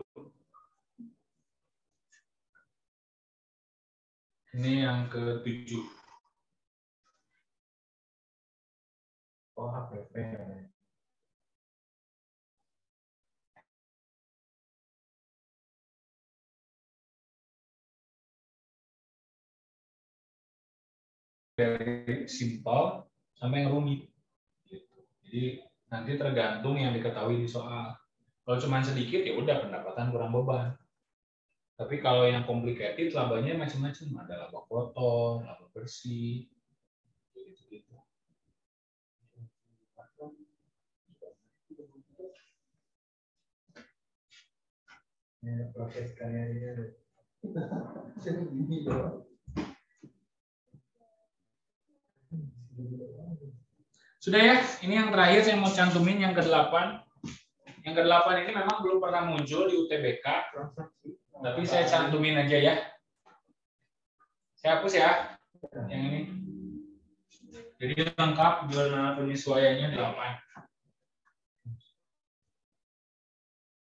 Speaker 1: Ini yang ke-7.
Speaker 6: Oh, HPP.
Speaker 1: Dari simpel sampai yang rumit. Jadi nanti tergantung yang diketahui di soal. Kalau cuma sedikit ya udah pendapatan kurang beban. Tapi kalau yang complicated labanya macam-macam, ada laba kotor, laba bersih, gitu-gitu.
Speaker 6: Ya, proses karyanya. Jadi gini doang.
Speaker 1: Sudah ya, ini yang terakhir saya mau cantumin yang ke-8. Yang ke-8 ini memang belum pernah muncul di UTBK, tapi saya cantumin aja ya. Saya hapus ya, yang ini. Jadi lengkap jurnal penyesuaiannya 8.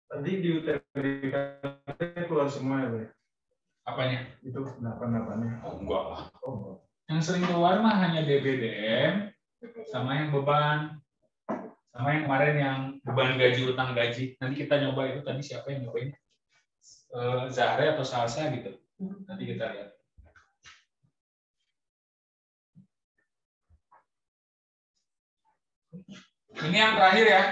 Speaker 6: Tadi di UTBK keluar semua ya, Pak?
Speaker 1: Apanya?
Speaker 6: Itu 8-8-nya.
Speaker 1: Oh, enggak lah. Yang sering keluar mah hanya DBDM, sama yang beban, sama yang kemarin yang beban gaji, utang gaji. Nanti kita nyoba itu, tadi siapa yang nyobain? Zahre atau Salsa gitu. Nanti kita lihat. Ini yang terakhir ya.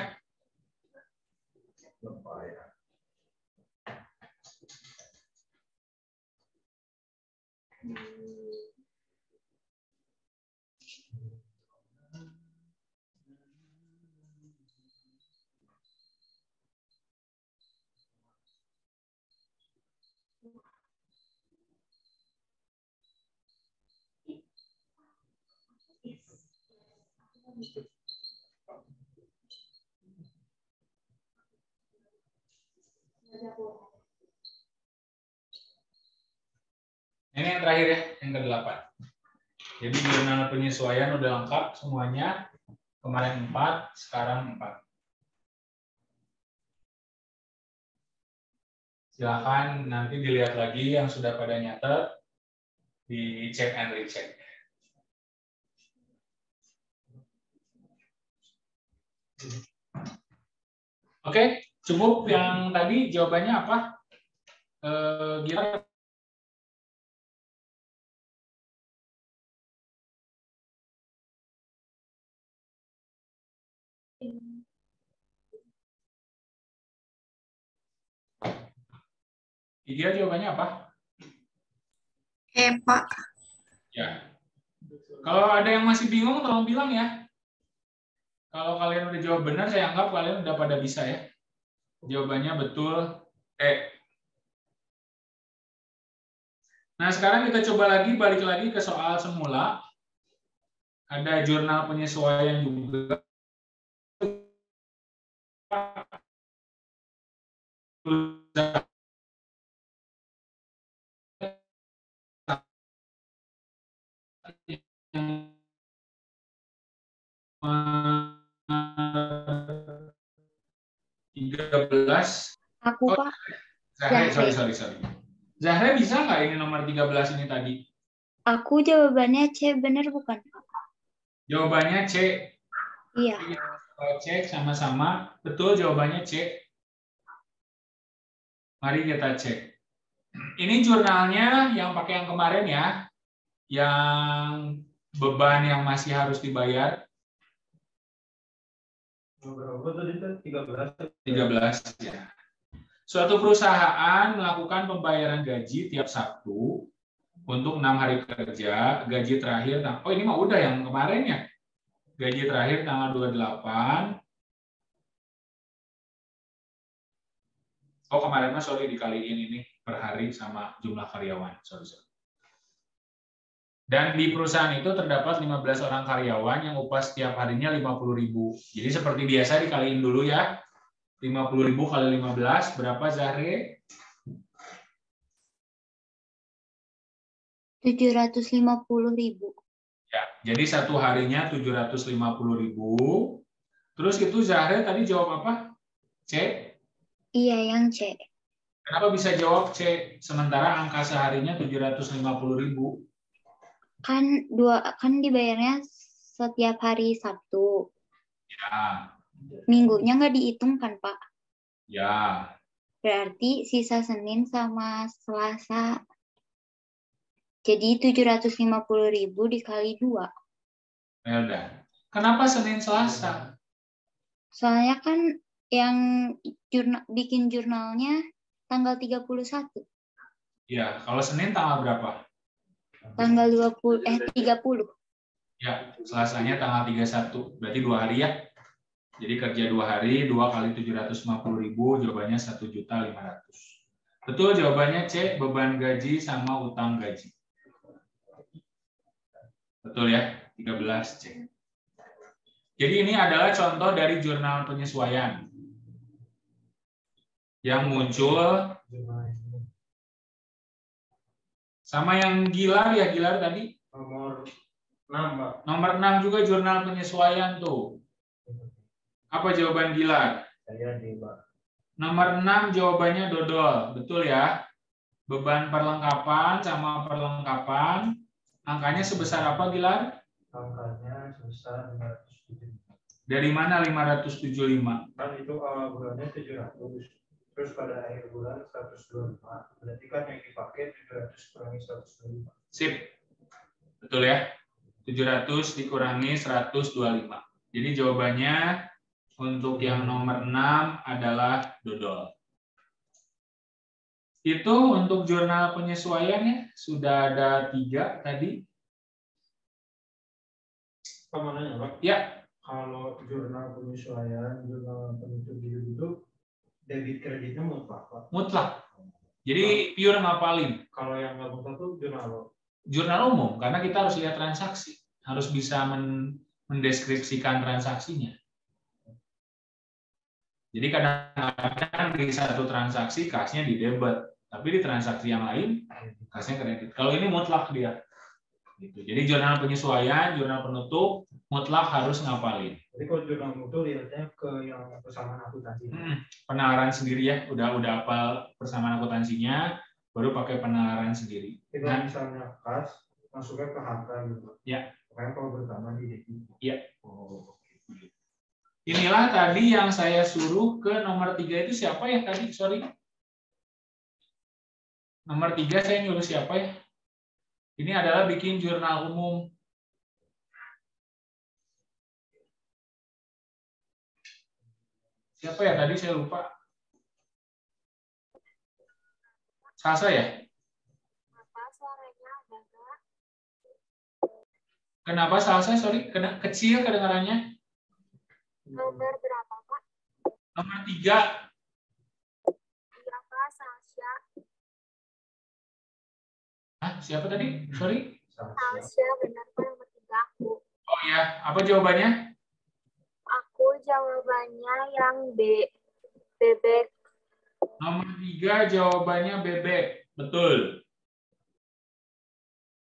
Speaker 1: Ini yang terakhir ya, yang ke-8. Jadi jurnal penyesuaian udah lengkap semuanya. Kemarin 4, sekarang 4. Silakan nanti dilihat lagi yang sudah pada nyatet, di check and recheck. Oke, cukup yang tadi jawabannya apa? Gila. Dia jawabannya apa?
Speaker 4: Pak.
Speaker 1: Ya. Kalau ada yang masih bingung, tolong bilang ya. Kalau kalian udah jawab benar, saya anggap kalian udah pada bisa ya. Jawabannya betul. Nah, sekarang kita coba lagi, balik lagi ke soal semula. Ada jurnal penyesuaian juga.
Speaker 2: Aku, Pak.
Speaker 1: Sorry. Zahra bisa nggak ini nomor 13 ini tadi?
Speaker 2: Aku jawabannya C, benar bukan, Pak?
Speaker 1: Jawabannya C.
Speaker 2: Iya.
Speaker 1: Cek sama-sama. Betul jawabannya C. Mari kita cek. Ini jurnalnya yang pakai yang kemarin ya. Yang beban yang masih harus dibayar.
Speaker 6: Berapa tadi?
Speaker 1: 13 ya. Suatu perusahaan melakukan pembayaran gaji tiap Sabtu untuk 6 hari kerja, gaji terakhir, oh ini mah udah yang kemarin ya. Gaji terakhir tanggal 28. Oh kemarin mah sorry dikaliin ini per hari sama jumlah karyawan. Sorry. Dan di perusahaan itu terdapat 15 orang karyawan yang upah setiap harinya 50.000. Jadi seperti biasa dikaliin dulu ya. 50.000 kali 15 berapa Zahre?
Speaker 2: 750.000.
Speaker 1: Ya, jadi satu harinya 750.000. Terus itu Zahre tadi jawab apa? C? Iya,
Speaker 2: yang C.
Speaker 1: Kenapa bisa jawab C sementara angka seharinya 750.000?
Speaker 2: Kan dibayarnya setiap hari Sabtu.
Speaker 1: Ya.
Speaker 2: Minggunya nggak dihitung kan, Pak?
Speaker 1: Ya.
Speaker 2: Berarti sisa Senin sama Selasa. Jadi 750.000 dikali 2.
Speaker 1: Ya udah. Kenapa Senin Selasa?
Speaker 2: Soalnya kan yang bikin jurnalnya tanggal 31.
Speaker 1: Ya, kalau Senin tanggal berapa?
Speaker 2: Tanggal 30.
Speaker 1: Ya, Selasanya tanggal 31. Berarti 2 hari ya. Jadi kerja 2 hari, 2 kali 750.000, jawabannya 1.500.000. Betul jawabannya C, beban gaji sama utang gaji. Betul ya, 13 C. Jadi ini adalah contoh dari jurnal penyesuaian. Yang muncul
Speaker 6: Jurnal ini.
Speaker 1: sama yang Gilar ya, Gilar tadi.
Speaker 6: Nomor 6, Pak.
Speaker 1: Nomor 6 juga jurnal penyesuaian tuh. Apa jawaban Gilar?
Speaker 6: Saya D, Pak.
Speaker 1: Nomor 6 jawabannya dodol. Betul ya? Beban perlengkapan sama perlengkapan. Angkanya sebesar apa, Gilar?
Speaker 6: Angkanya sebesar 575.
Speaker 1: Dari mana 575?
Speaker 6: Kan itu awal bulannya 700. Terus pada akhir bulan 125. Berarti kan yang dipakai 700 kurangi 125.
Speaker 1: Sip. Betul ya? 700 dikurangi 125. Jadi jawabannya untuk yang nomor 6 adalah dodol. Itu untuk jurnal penyesuaian ya. Sudah ada 3 tadi.
Speaker 6: Apa mananya, Pak?
Speaker 1: Ya,
Speaker 6: Kalau jurnal penyesuaian, jurnal penutup hidup itu debit kreditnya mutlak, Pak.
Speaker 1: mutlak. Jadi pure ngapalin.
Speaker 6: Kalau yang nggak mutlak tuh jurnal apa?
Speaker 1: Jurnal umum, karena kita harus lihat transaksi. Harus bisa mendeskripsikan transaksinya. Jadi kadang-kadang di satu transaksi kasnya di debit, tapi di transaksi yang lain kasnya kredit. Kalau ini mutlak dia. Gitu. Jadi jurnal penyesuaian, jurnal penutup mutlak harus ngapalin.
Speaker 6: Jadi kalau jurnal mutu lihatnya ke yang persamaan akuntansi.
Speaker 1: Penalaran sendiri ya, udah hafal persamaan akuntansinya, baru pakai penalaran sendiri.
Speaker 6: Jadi kalau misalnya kas masuknya ke harta gitu.
Speaker 1: Ya.
Speaker 6: Makanya kalau bertambah di debit.
Speaker 1: Ya.
Speaker 6: Oh.
Speaker 1: Inilah tadi yang saya suruh ke nomor 3 itu siapa ya tadi? Sorry. Nomor 3 saya nyuruh siapa ya? Ini adalah bikin jurnal umum. Siapa ya tadi? Saya lupa. Sasa ya? Kenapa Sasa? Sorry, kecil kedengarannya.
Speaker 2: Nomor berapa, Pak?
Speaker 1: Nomor 3.
Speaker 2: Iya, Pak, Sasha.
Speaker 1: Hah, siapa tadi? Sorry.
Speaker 2: Sasha, benar, Pak, nomor 3 aku.
Speaker 1: Oh ya, apa jawabannya?
Speaker 2: Aku jawabannya yang B. Bebek.
Speaker 1: Nomor 3 jawabannya bebek. Betul.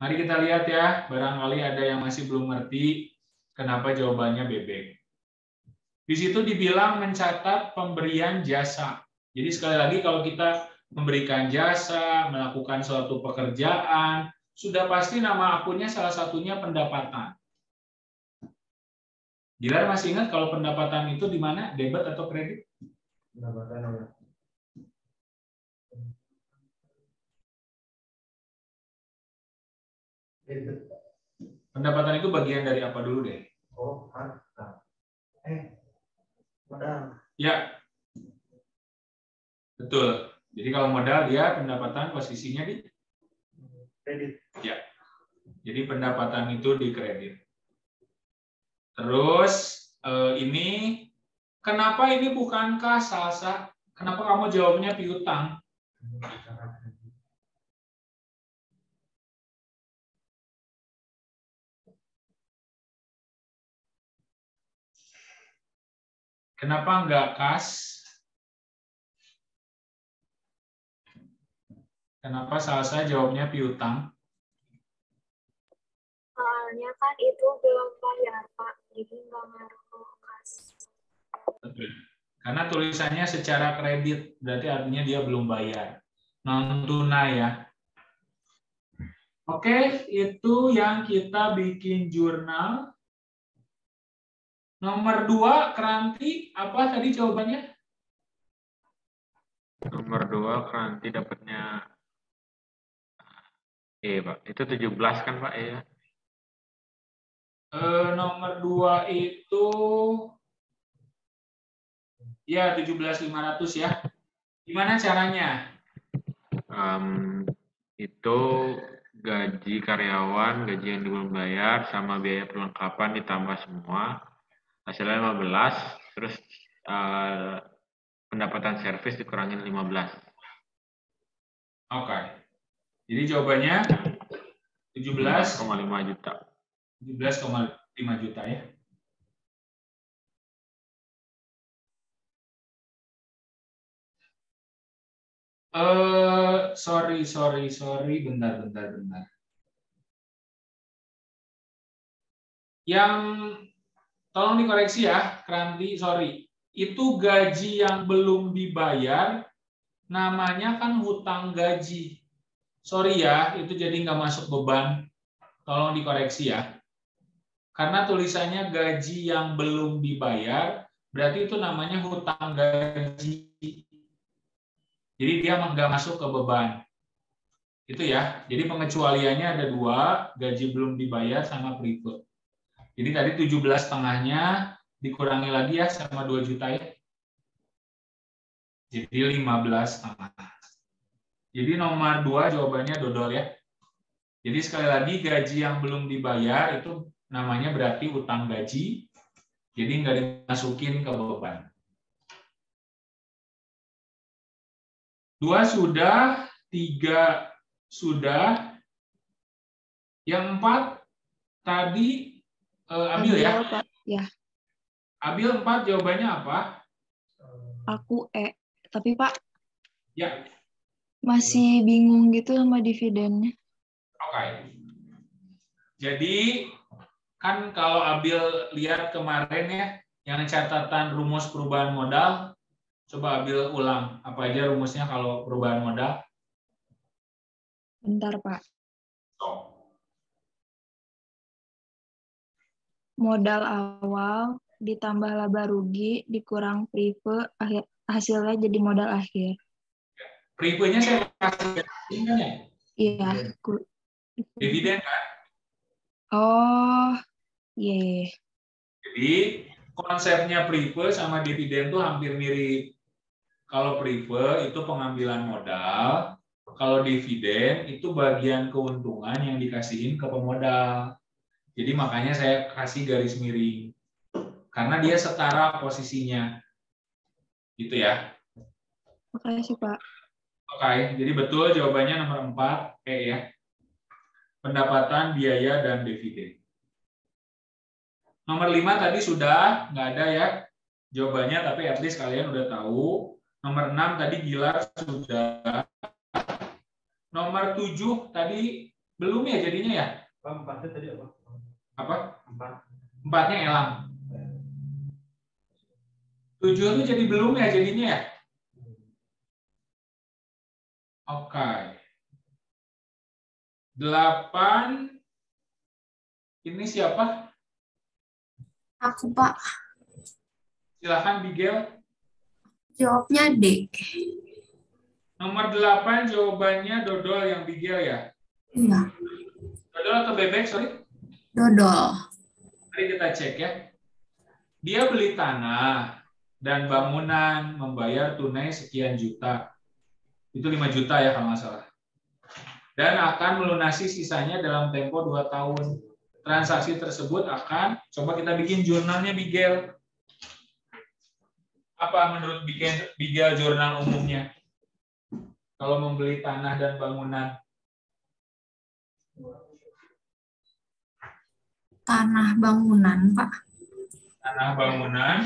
Speaker 1: Mari kita lihat ya, barangkali ada yang masih belum ngerti kenapa jawabannya bebek. Di situ dibilang mencatat pemberian jasa. Jadi sekali lagi kalau kita memberikan jasa, melakukan suatu pekerjaan, sudah pasti nama akunnya salah satunya pendapatan. Gilar masih ingat kalau pendapatan itu di mana? Debit atau kredit?
Speaker 6: Pendapatan ya. Debit.
Speaker 1: Pendapatan itu bagian dari apa dulu deh?
Speaker 6: Oh, harta. Modal.
Speaker 1: Ya, betul. Jadi kalau modal dia pendapatan posisinya di
Speaker 6: Kredit.
Speaker 1: ya. Jadi pendapatan itu di kredit. Terus ini kenapa ini bukan kas, Salsa? Kenapa kamu jawabnya piutang? Kenapa enggak kas? Kenapa Salsa jawabnya piutang?
Speaker 2: Soalnya kan itu belum bayar, Pak. Jadi nggak ngaruh ke kas.
Speaker 1: Betul. Karena tulisannya secara kredit, berarti artinya dia belum bayar. Non tunai ya. Oke, itu yang kita bikin jurnal. Nomor 2, Kranti, apa tadi jawabannya?
Speaker 5: Nomor 2 Kranti dapatnya Pak. Itu 17 kan, Pak, ya?
Speaker 1: Nomor 2 itu ya 17.500 ya. Gimana caranya?
Speaker 5: Itu gaji karyawan, gaji yang belum bayar, sama biaya perlengkapan ditambah semua. Hasilnya 15, terus pendapatan servis dikurangin 15.
Speaker 1: Oke. Jadi jawabannya
Speaker 5: 17,5 juta.
Speaker 1: 17,5 juta ya. Sorry, bentar. Yang tolong dikoreksi ya, Kranti, sorry. Itu gaji yang belum dibayar, namanya kan hutang gaji. Sorry ya, itu jadi nggak masuk beban. Tolong dikoreksi ya. Karena tulisannya gaji yang belum dibayar, berarti itu namanya hutang gaji. Jadi dia nggak masuk ke beban. Itu ya. Jadi pengecualiannya ada 2, gaji belum dibayar sama prive. Jadi tadi 17,5-nya dikurangi lagi ya sama 2 juta ya. Jadi 15,5. Jadi nomor 2 jawabannya dodol ya. Jadi sekali lagi gaji yang belum dibayar itu namanya berarti utang gaji. Jadi nggak dimasukin ke beban. 2 sudah, 3 sudah. Yang 4 tadi Abil ya?
Speaker 3: Pak. Ya.
Speaker 1: Abil 4 jawabannya apa?
Speaker 3: Aku Tapi Pak,
Speaker 1: Ya.
Speaker 3: masih bingung gitu sama dividennya.
Speaker 1: Oke. Jadi kan kalau Abil lihat kemarin ya, yang catatan rumus perubahan modal, coba Abil ulang. Apa aja rumusnya kalau perubahan modal?
Speaker 3: Bentar Pak.
Speaker 1: So.
Speaker 3: Modal awal ditambah laba rugi dikurang prive, hasilnya jadi modal akhir.
Speaker 1: Privenya saya kasih dividen ya?
Speaker 3: Iya.
Speaker 1: Dividen kan?
Speaker 3: Oh, iya.
Speaker 1: Jadi konsepnya prive sama dividen tuh hampir mirip. Kalau prive itu pengambilan modal, kalau dividen itu bagian keuntungan yang dikasihin ke pemodal. Jadi makanya saya kasih garis miring. Karena dia setara posisinya. Gitu ya.
Speaker 3: Makasih Pak.
Speaker 1: Oke, jadi betul jawabannya nomor 4, ya. Pendapatan, biaya, dan dividen. Nomor 5 tadi sudah, nggak ada ya jawabannya, tapi at least kalian udah tahu. Nomor 6 tadi Gilar sudah. Nomor 7 tadi belum ya jadinya ya?
Speaker 6: 4-nya tadi apa?
Speaker 1: Apa?
Speaker 6: 4.
Speaker 1: 4-nya Elang. 7 itu jadi belum ya jadinya ya? Oke. 8 ini siapa?
Speaker 4: Aku, Pak.
Speaker 1: Silakan Bigel.
Speaker 4: Jawabnya D.
Speaker 1: Nomor 8 jawabannya Dodol yang Bigel ya?
Speaker 4: Iya.
Speaker 1: Dodol atau Bebek, sorry?
Speaker 4: Dodol.
Speaker 1: Mari kita cek ya. Dia beli tanah dan bangunan, membayar tunai sekian juta. Itu 5 juta ya kalau nggak salah. Dan akan melunasi sisanya dalam tempo 2 tahun. Transaksi tersebut akan, coba kita bikin jurnalnya Bigel. Apa menurut Bigel jurnal umumnya? Kalau membeli tanah dan bangunan.
Speaker 4: Tanah bangunan, Pak.
Speaker 1: Tanah bangunan.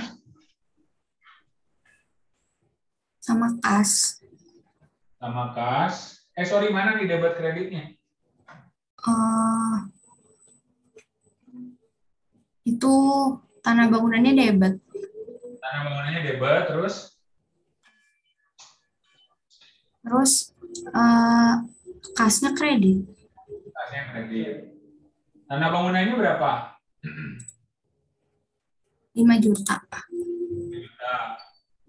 Speaker 4: Sama kas.
Speaker 1: Sama kas. Sorry, mana nih debit kreditnya?
Speaker 4: Itu tanah bangunannya debit.
Speaker 1: Tanah bangunannya debit, terus?
Speaker 4: Terus kasnya kredit.
Speaker 1: Kasnya kredit. Tanah bangunannya berapa?
Speaker 4: 5 juta.
Speaker 1: 5 juta.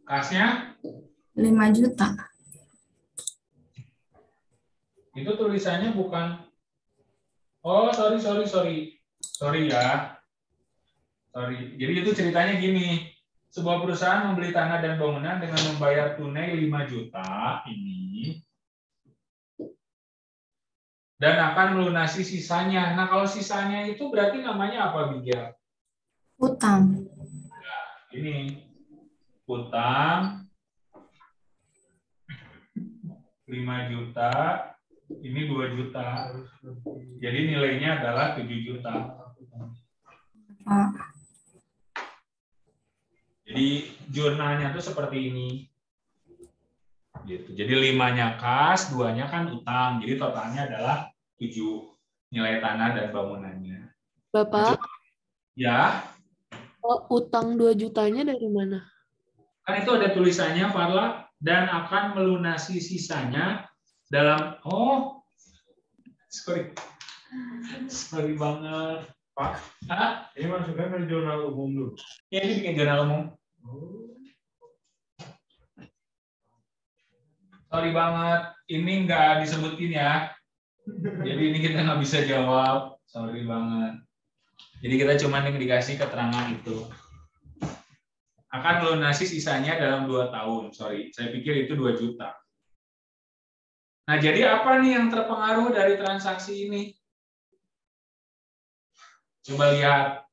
Speaker 1: Kasnya?
Speaker 4: 5 juta.
Speaker 1: Itu tulisannya bukan. Oh, sorry. Sorry ya. Sorry. Jadi itu ceritanya gini. Sebuah perusahaan membeli tanah dan bangunan dengan membayar tunai 5 juta ini. Dan akan melunasi sisanya. Nah, kalau sisanya itu berarti namanya apa, Bigel?
Speaker 4: Utang.
Speaker 1: Nah, ini. Utang. 5 juta. Ini 2 juta. Jadi nilainya adalah 7 juta. Jadi jurnalnya tuh seperti ini. Gitu. Jadi 5-nya kas, 2-nya kan utang. Jadi totalnya adalah 7 nilai tanah dan bangunannya.
Speaker 7: Bapak,
Speaker 1: Ya,
Speaker 7: utang 2 jutanya dari mana?
Speaker 1: kan itu ada tulisannya Farla, dan akan melunasi sisanya dalam sorry banget
Speaker 6: Pak. Ini masukkan ke jurnal umum dulu.
Speaker 1: Ya, ini bikin jurnal umum. Sorry banget, ini nggak disebutin ya. Jadi ini kita nggak bisa jawab. Sorry banget. Jadi kita cuma dikasih keterangan itu. Akan melunasi sisanya dalam 2 tahun. Sorry, saya pikir itu 2 juta. Nah, jadi apa nih yang terpengaruh dari transaksi ini? Coba lihat.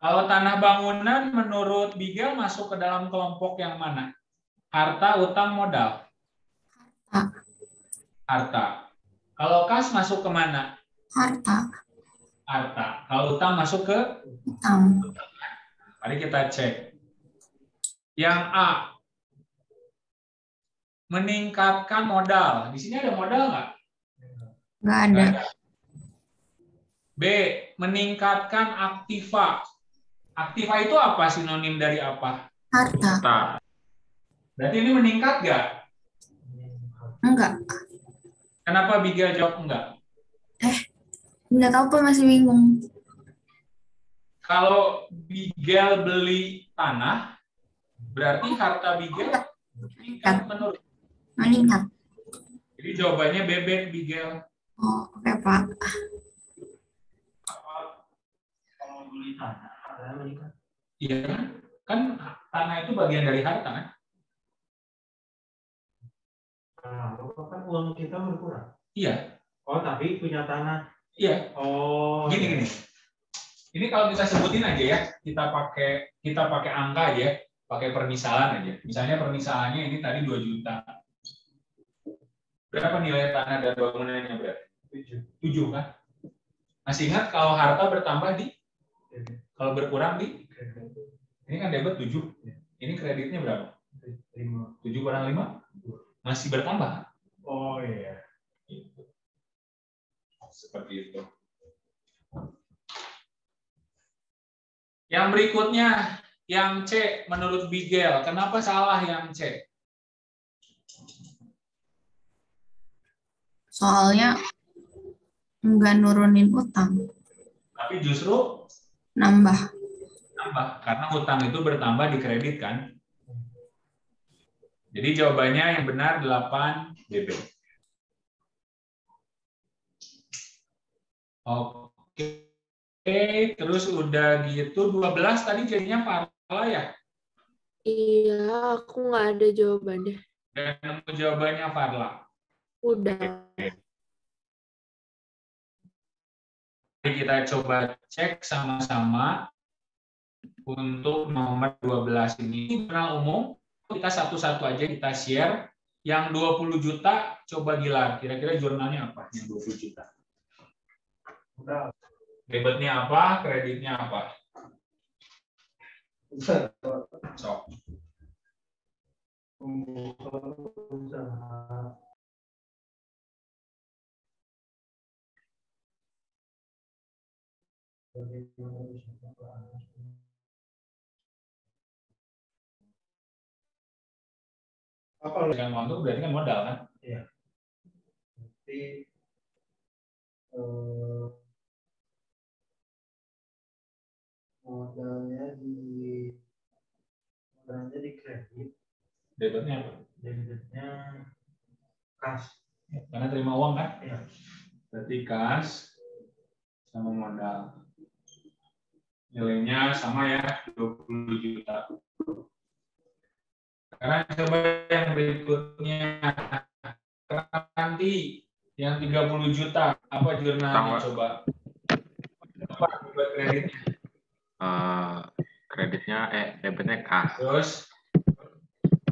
Speaker 1: Kalau tanah bangunan menurut Bigel masuk ke dalam kelompok yang mana? Harta, utang, modal? Harta. Kalau kas masuk ke mana?
Speaker 4: Harta.
Speaker 1: Harta. Kalau utang masuk ke?
Speaker 4: Utang.
Speaker 1: Mari kita cek. Yang A. Meningkatkan modal. Di sini ada modal nggak?
Speaker 4: Nggak ada.
Speaker 1: B. Meningkatkan aktiva. Aktiva itu apa? Sinonim dari apa?
Speaker 4: Harta.
Speaker 1: Berarti ini meningkat nggak?
Speaker 4: Enggak.
Speaker 1: Kenapa Bigel jawab enggak?
Speaker 4: Nggak tahu Pak, masih bingung.
Speaker 1: Kalau Bigel beli tanah, berarti harta Bigel meningkat menurut.
Speaker 4: Meningkat.
Speaker 1: Jadi jawabannya bebek Bigel.
Speaker 4: Oh, oke Pak.
Speaker 6: Kalau beli tanah, harganya meningkat.
Speaker 1: Iya, kan tanah itu bagian dari harta kan?
Speaker 6: Nah, kan uang kita berkurang.
Speaker 1: Iya.
Speaker 6: Oh, tapi punya tanah.
Speaker 1: Iya.
Speaker 6: Oh.
Speaker 1: Gini. Ini kalau kita sebutin aja ya, kita pakai angka aja, pakai permisalan aja. Misalnya permisalannya ini tadi 2 juta. Berapa nilai tanah dan bangunannya berarti? 7 kan? Masih ingat kalau harta bertambah di? Kalau berkurang di? Ini kan debit 7. Ini kreditnya berapa? 7 kurang 5? Masih bertambah.
Speaker 6: Oh iya.
Speaker 1: Seperti itu. Yang berikutnya, yang C menurut Bigel. Kenapa salah yang C?
Speaker 4: Soalnya nggak nurunin utang.
Speaker 1: Tapi justru
Speaker 4: Nambah.
Speaker 1: karena utang itu bertambah di kredit kan. Jadi jawabannya yang benar 8 BB. Oke, terus udah gitu 12 tadi jadinya Farla ya?
Speaker 7: Iya, aku nggak ada jawabannya.
Speaker 1: Dan nemu jawabannya Farla.
Speaker 7: Udah.
Speaker 1: Mari kita coba cek sama-sama untuk nomor 12 ini. Jurnal umum, kita satu-satu aja kita share. Yang 20 juta, coba Gilar. Kira-kira jurnalnya apa yang 20 juta? Debitnya apa? Kreditnya apa? Sok. Kalau dengan uang itu berarti kan modal kan?
Speaker 6: Iya. Jadi modalnya di kredit.
Speaker 1: Debitnya apa?
Speaker 6: Debitnya kas.
Speaker 1: Karena terima uang kan?
Speaker 6: Iya.
Speaker 1: Berarti kas sama modal. Nilainya sama ya, 20 juta. Sekarang coba yang berikutnya. Nanti yang 30 juta, apa jurnalnya coba? Apa buat kreditnya?
Speaker 5: Kreditnya, debitnya kas.
Speaker 1: Terus?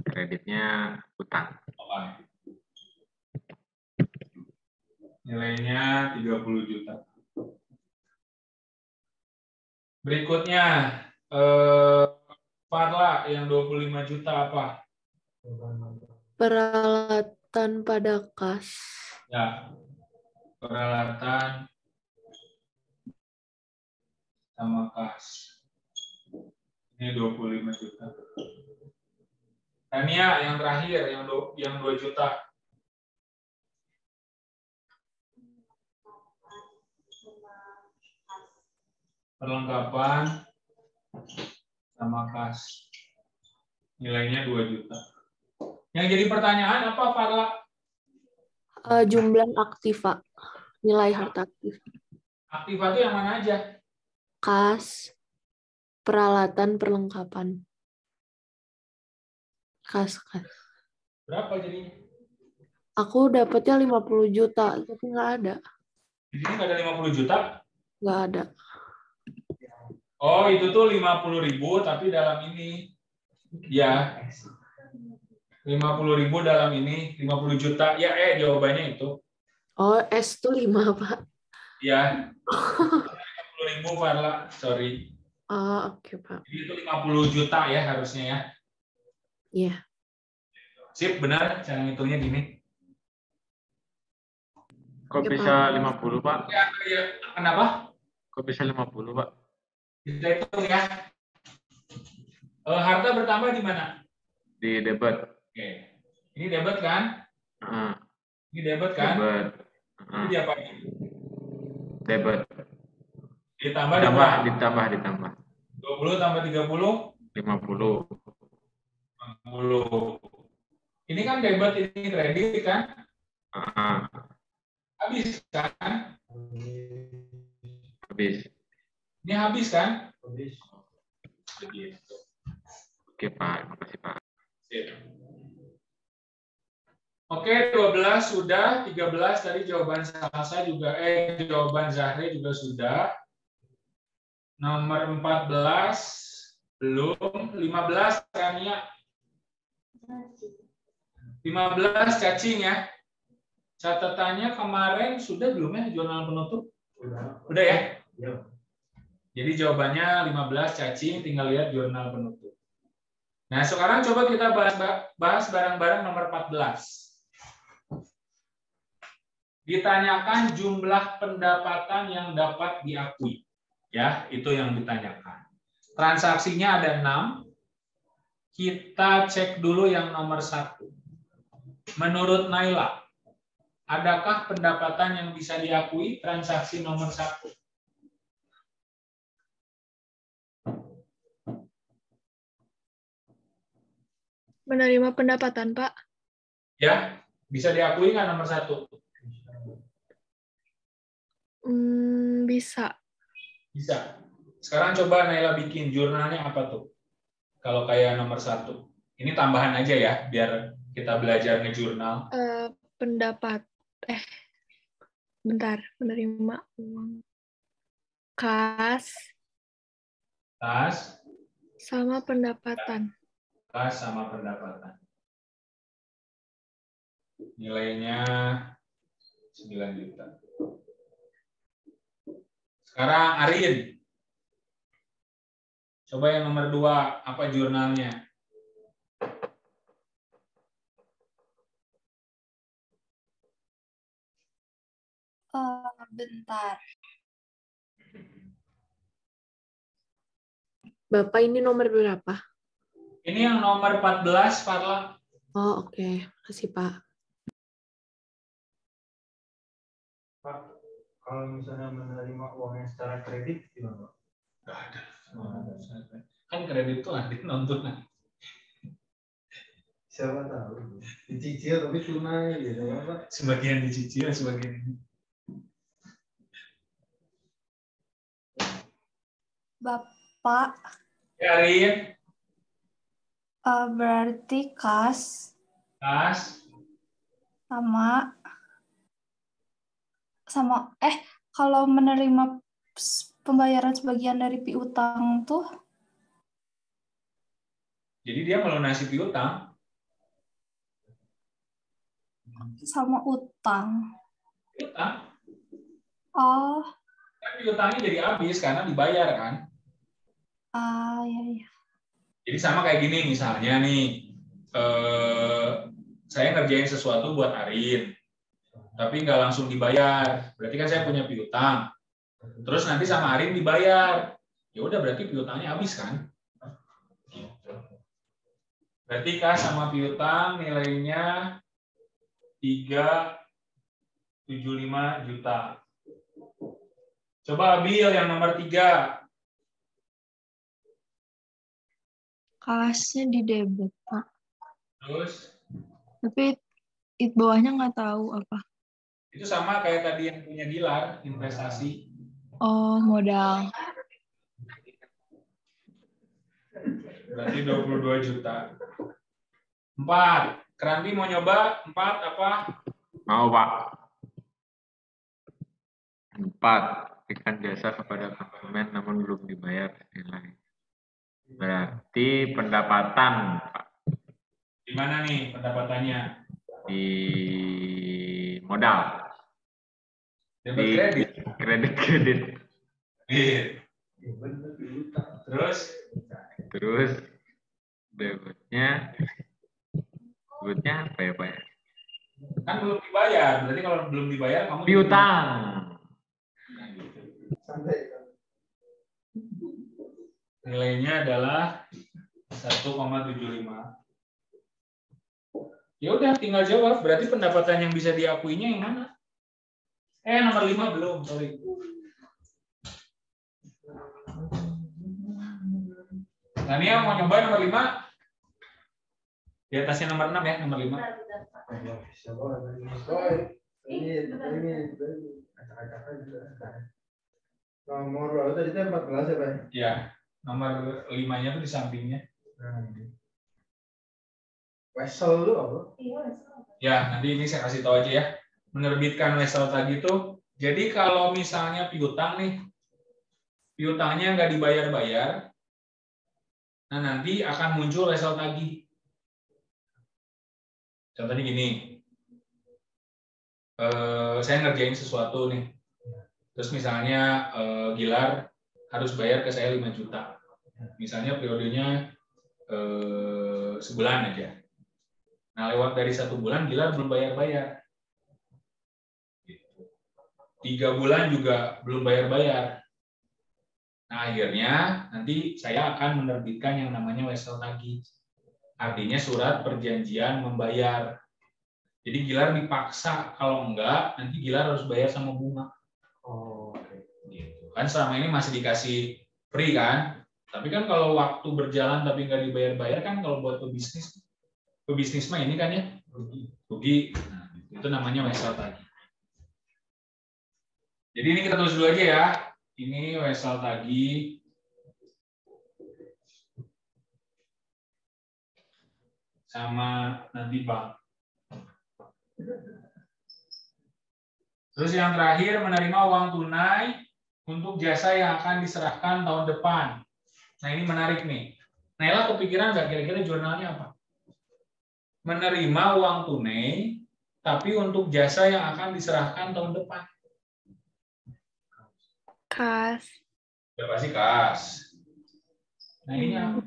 Speaker 5: Kreditnya utang.
Speaker 1: Nilainya 30 juta. Berikutnya, Farla yang 25 juta apa?
Speaker 7: Peralatan pada kas.
Speaker 1: Ya, peralatan sama kas. Ini 25 juta. Tania yang terakhir yang 2 juta. Perlengkapan sama kas. Nilainya 2 juta. Yang jadi pertanyaan apa, Farla?
Speaker 7: Jumlah aktiva. Nilai harta aktif.
Speaker 1: Aktiva itu yang mana aja?
Speaker 7: Kas. Peralatan perlengkapan. Kas.
Speaker 1: Berapa jadinya?
Speaker 7: Aku dapatnya 50 juta, tapi nggak ada.
Speaker 1: Di sini nggak ada 50 juta?
Speaker 7: Nggak ada.
Speaker 1: Oh, itu tuh 50.000, tapi dalam ini. Ya. 50.000 dalam ini, 50 juta. Ya, jawabannya itu.
Speaker 7: Oh, S tuh 5, Pak.
Speaker 1: Ya. 50.000, Farla. Sorry.
Speaker 7: Oh, oke, Pak.
Speaker 1: Jadi itu 50 juta ya harusnya ya.
Speaker 7: Iya.
Speaker 1: Sip, benar. Cara ngitungnya gini.
Speaker 5: Kok
Speaker 7: Ya,
Speaker 5: bisa 50, Pak?
Speaker 1: Ya, kenapa?
Speaker 5: Kok bisa 50, Pak?
Speaker 1: Kita hitung ya. Harta bertambah di mana?
Speaker 5: Di debit.
Speaker 1: Oke. Ini debit kan? Ini debit kan?
Speaker 5: Debit.
Speaker 1: Ini diapain?
Speaker 5: Debit.
Speaker 1: Ditambah. 20 tambah 30?
Speaker 5: 50.
Speaker 1: 50. Ini kan debit, ini kredit kan? Habis kan?
Speaker 5: Habis.
Speaker 1: Ini habis kan?
Speaker 6: Habis.
Speaker 1: Begitu.
Speaker 5: Oke, Pak. Makasih, Pak.
Speaker 1: Sip. Oke, 12 sudah, 13 tadi jawaban Salsa juga, jawaban Zahre juga sudah. Nomor 14 belum, 15 Tania. 15 cacing ya. Catatannya kemarin sudah belum ya jurnal penutup? Udah ya?
Speaker 6: Ya.
Speaker 1: Jadi jawabannya 15 cacing, tinggal lihat jurnal penutup. Nah, sekarang coba kita bahas bareng-bareng nomor 14. Ditanyakan jumlah pendapatan yang dapat diakui. Ya, itu yang ditanyakan. Transaksinya ada 6. Kita cek dulu yang nomor 1. Menurut Naila, adakah pendapatan yang bisa diakui transaksi nomor 1?
Speaker 3: Menerima pendapatan, Pak.
Speaker 1: Ya, bisa diakui nggak nomor 1?
Speaker 3: Bisa.
Speaker 1: Bisa. Sekarang coba Naila bikin jurnalnya apa tuh? Kalau kayak nomor 1. Ini tambahan aja ya, biar kita belajar ngejurnal.
Speaker 3: Menerima uang. Kas. Sama pendapatan.
Speaker 1: Kas sama pendapatan. Nilainya 9 juta. Sekarang Arin. Coba yang nomor 2, apa jurnalnya?
Speaker 4: Bentar.
Speaker 7: Bapak ini nomor berapa?
Speaker 1: Ini yang nomor 14, Farla.
Speaker 7: Oh, oke. Makasih, Pak.
Speaker 6: Pak, kalau misalnya menerima uangnya secara kredit gimana, Pak?
Speaker 1: Nggak ada. Kan kredit tuh nanti nonton.
Speaker 6: Siapa tahu. Dicicil tapi tunai gitu ya, Pak.
Speaker 1: Sebagian dicicil, sebagian ini.
Speaker 4: Bapak,
Speaker 1: Ya, Arin.
Speaker 4: berarti kas sama kalau menerima pembayaran sebagian dari piutang tuh
Speaker 1: Jadi dia melunasi piutang.
Speaker 4: sama utang.
Speaker 1: Piutang.
Speaker 4: Oh,
Speaker 1: Kan piutangnya jadi habis karena dibayar kan.
Speaker 4: ya.
Speaker 1: Jadi sama kayak gini misalnya nih, saya ngerjain sesuatu buat Arin, tapi nggak langsung dibayar. Berarti kan saya punya piutang. Terus nanti sama Arin dibayar. Ya udah berarti piutangnya habis kan? Berarti kas sama piutang nilainya 375 juta. Coba ambil yang nomor 3.
Speaker 3: Kasnya di debit, Pak.
Speaker 1: Terus
Speaker 3: Tapi bawahnya nggak tahu apa.
Speaker 1: itu sama kayak tadi yang punya Gilar, investasi.
Speaker 3: Oh, modal.
Speaker 1: Berarti 22 juta. 4. Keranti mau nyoba 4 apa?
Speaker 5: Mau, Pak. 4. Berikan jasa kepada konsumen namun belum dibayar nilai. Berarti pendapatan, Pak.
Speaker 1: Di mana nih pendapatannya?
Speaker 5: Di modal.
Speaker 1: Debit
Speaker 5: Di
Speaker 1: kredit.
Speaker 5: kredit. Terus debitnya apa ya, Pak?
Speaker 1: Kan belum dibayar. Berarti kalau belum dibayar kamu
Speaker 5: Piutang.
Speaker 1: Nilainya adalah 1,75. Ya udah tinggal jawab. Berarti pendapatan yang bisa diakuinya yang mana? Nomor 5 belum, sorry. Nah, ini yang mau nyoba nomor 5. Di atasnya nomor 6 ya, nomor 5.
Speaker 6: Nomor berapa tadi? 14 ya, Pak?
Speaker 1: Ya, nomor 5-nya tuh di sampingnya.
Speaker 6: Wesel lu apa?
Speaker 1: Ya, nanti ini saya kasih tahu aja ya. Menerbitkan wesel tagih itu, jadi kalau misalnya piutang nih, piutangnya nggak dibayar-bayar, nah nanti akan muncul wesel tagih. Contohnya gini, saya ngerjain sesuatu nih, terus misalnya Gilar harus bayar ke saya 5 juta, misalnya periodenya sebulan aja. Nah lewat dari 1 bulan Gilar belum bayar-bayar. 3 bulan juga belum bayar-bayar. Nah, akhirnya nanti saya akan menerbitkan yang namanya wesel tagih. Artinya surat perjanjian membayar. Jadi Gilar dipaksa, kalau enggak nanti Gilar harus bayar sama bunga.
Speaker 6: Oh, oke.
Speaker 1: Gitu. Kan selama ini masih dikasih free kan? Tapi kan kalau waktu berjalan tapi nggak dibayar-bayar kan kalau buat pebisnis mah ini kan ya rugi. Nah, itu namanya wesel tagih. Jadi ini kita tulis dulu aja ya. Ini wesel tagih sama nanti bank. Terus yang terakhir menerima uang tunai untuk jasa yang akan diserahkan tahun depan. Nah ini menarik nih. Naila kepikiran nggak kira-kira jurnalnya apa? Menerima uang tunai tapi untuk jasa yang akan diserahkan tahun depan.
Speaker 3: Kas.
Speaker 1: Ya pasti kas. Nah ini apa?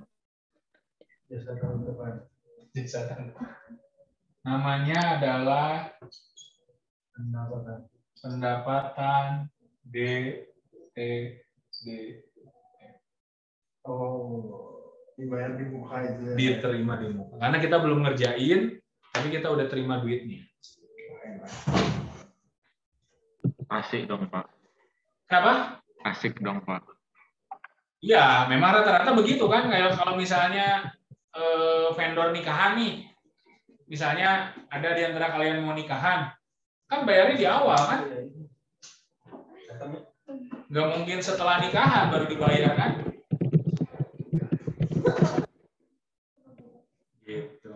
Speaker 6: Jasa tahun depan.
Speaker 1: Jasa tahun depan. Namanya adalah pendapatan DTD.
Speaker 6: Oh, dibayar di muka itu ya.
Speaker 1: Diterima di muka. Karena kita belum ngerjain, tapi kita udah terima duitnya.
Speaker 5: Asik dong, Pak.
Speaker 1: Kenapa?
Speaker 5: Asik dong, Pak.
Speaker 1: Ya, memang rata-rata begitu kan. Kayak kalau misalnya vendor nikahan nih, misalnya ada di antara kalian mau nikahan, kan bayarnya di awal kan? Nggak mungkin setelah nikahan baru dibayar kan? Gitu.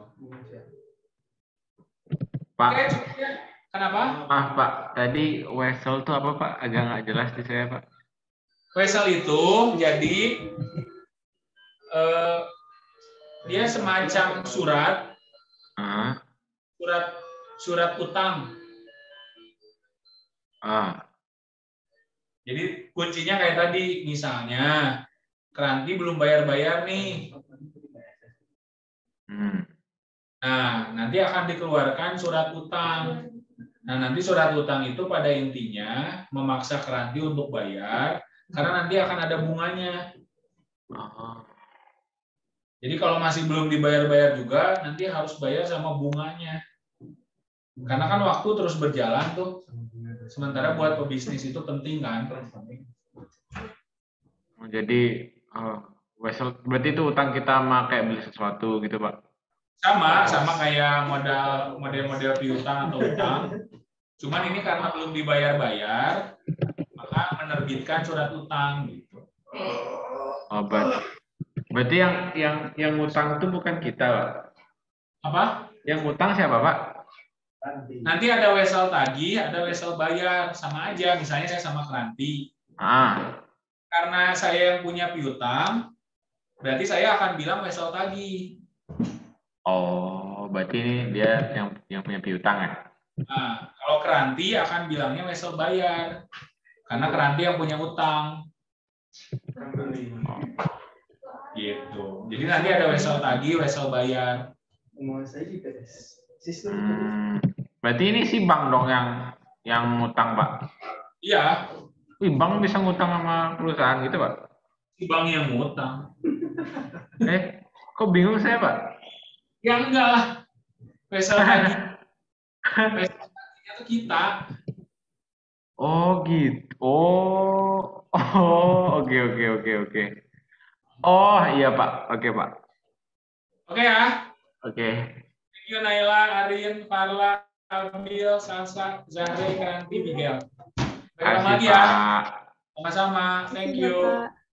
Speaker 5: Pak,
Speaker 1: Oke, cukup ya. Kenapa?
Speaker 5: maaf Pak, tadi wesel itu apa Pak? Agak nggak jelas di saya Pak.
Speaker 1: Wesel itu jadi dia semacam surat utang. Jadi kuncinya kayak tadi, misalnya Keranti belum bayar-bayar nih. Nah, nanti akan dikeluarkan surat utang. Nah, nanti surat utang itu pada intinya memaksa Keranti untuk bayar, karena nanti akan ada bunganya.
Speaker 5: Oh.
Speaker 1: Jadi kalau masih belum dibayar-bayar juga, nanti harus bayar sama bunganya. Karena kan waktu terus berjalan tuh. Sementara buat pebisnis itu penting kan.
Speaker 5: Jadi berarti itu utang kita sama kayak beli sesuatu gitu, Pak.
Speaker 1: Sama kayak model piutang atau utang. Cuman ini karena belum dibayar-bayar, maka menerbitkan surat utang gitu.
Speaker 5: Oh, berarti yang utang itu bukan kita, Pak.
Speaker 1: Apa?
Speaker 5: Yang utang siapa, Pak?
Speaker 1: Nanti ada wesel tagih, ada wesel bayar, sama aja. Misalnya saya sama Keranti. Karena saya yang punya piutang, berarti saya akan bilang wesel tagih.
Speaker 5: Oh, berarti ini dia yang punya piutang ya?
Speaker 1: Nah, kalau Keranti akan bilangnya wesel bayar, karena Keranti yang punya utang. Gitu. Jadi nanti ada wesel tagih, wesel bayar.
Speaker 5: Berarti ini si bank dong yang ngutang, Pak?
Speaker 1: Iya.
Speaker 5: Wih, bank bisa ngutang sama perusahaan gitu, Pak?
Speaker 1: Si bank yang ngutang.
Speaker 5: Kok bingung saya, Pak?
Speaker 1: Ya enggak lah. Wesel tagih. Wesel tagihnya itu kita.
Speaker 5: Oh gitu. Oh, oke. Oh iya Pak. Oke Pak.
Speaker 1: Oke ya.
Speaker 5: Oke.
Speaker 1: Thank you Naila, Arin, Farla, Abil, Salsa, Zahre, Keranti, Miguel. Welcome lagi ya. Sama-sama. Thank you.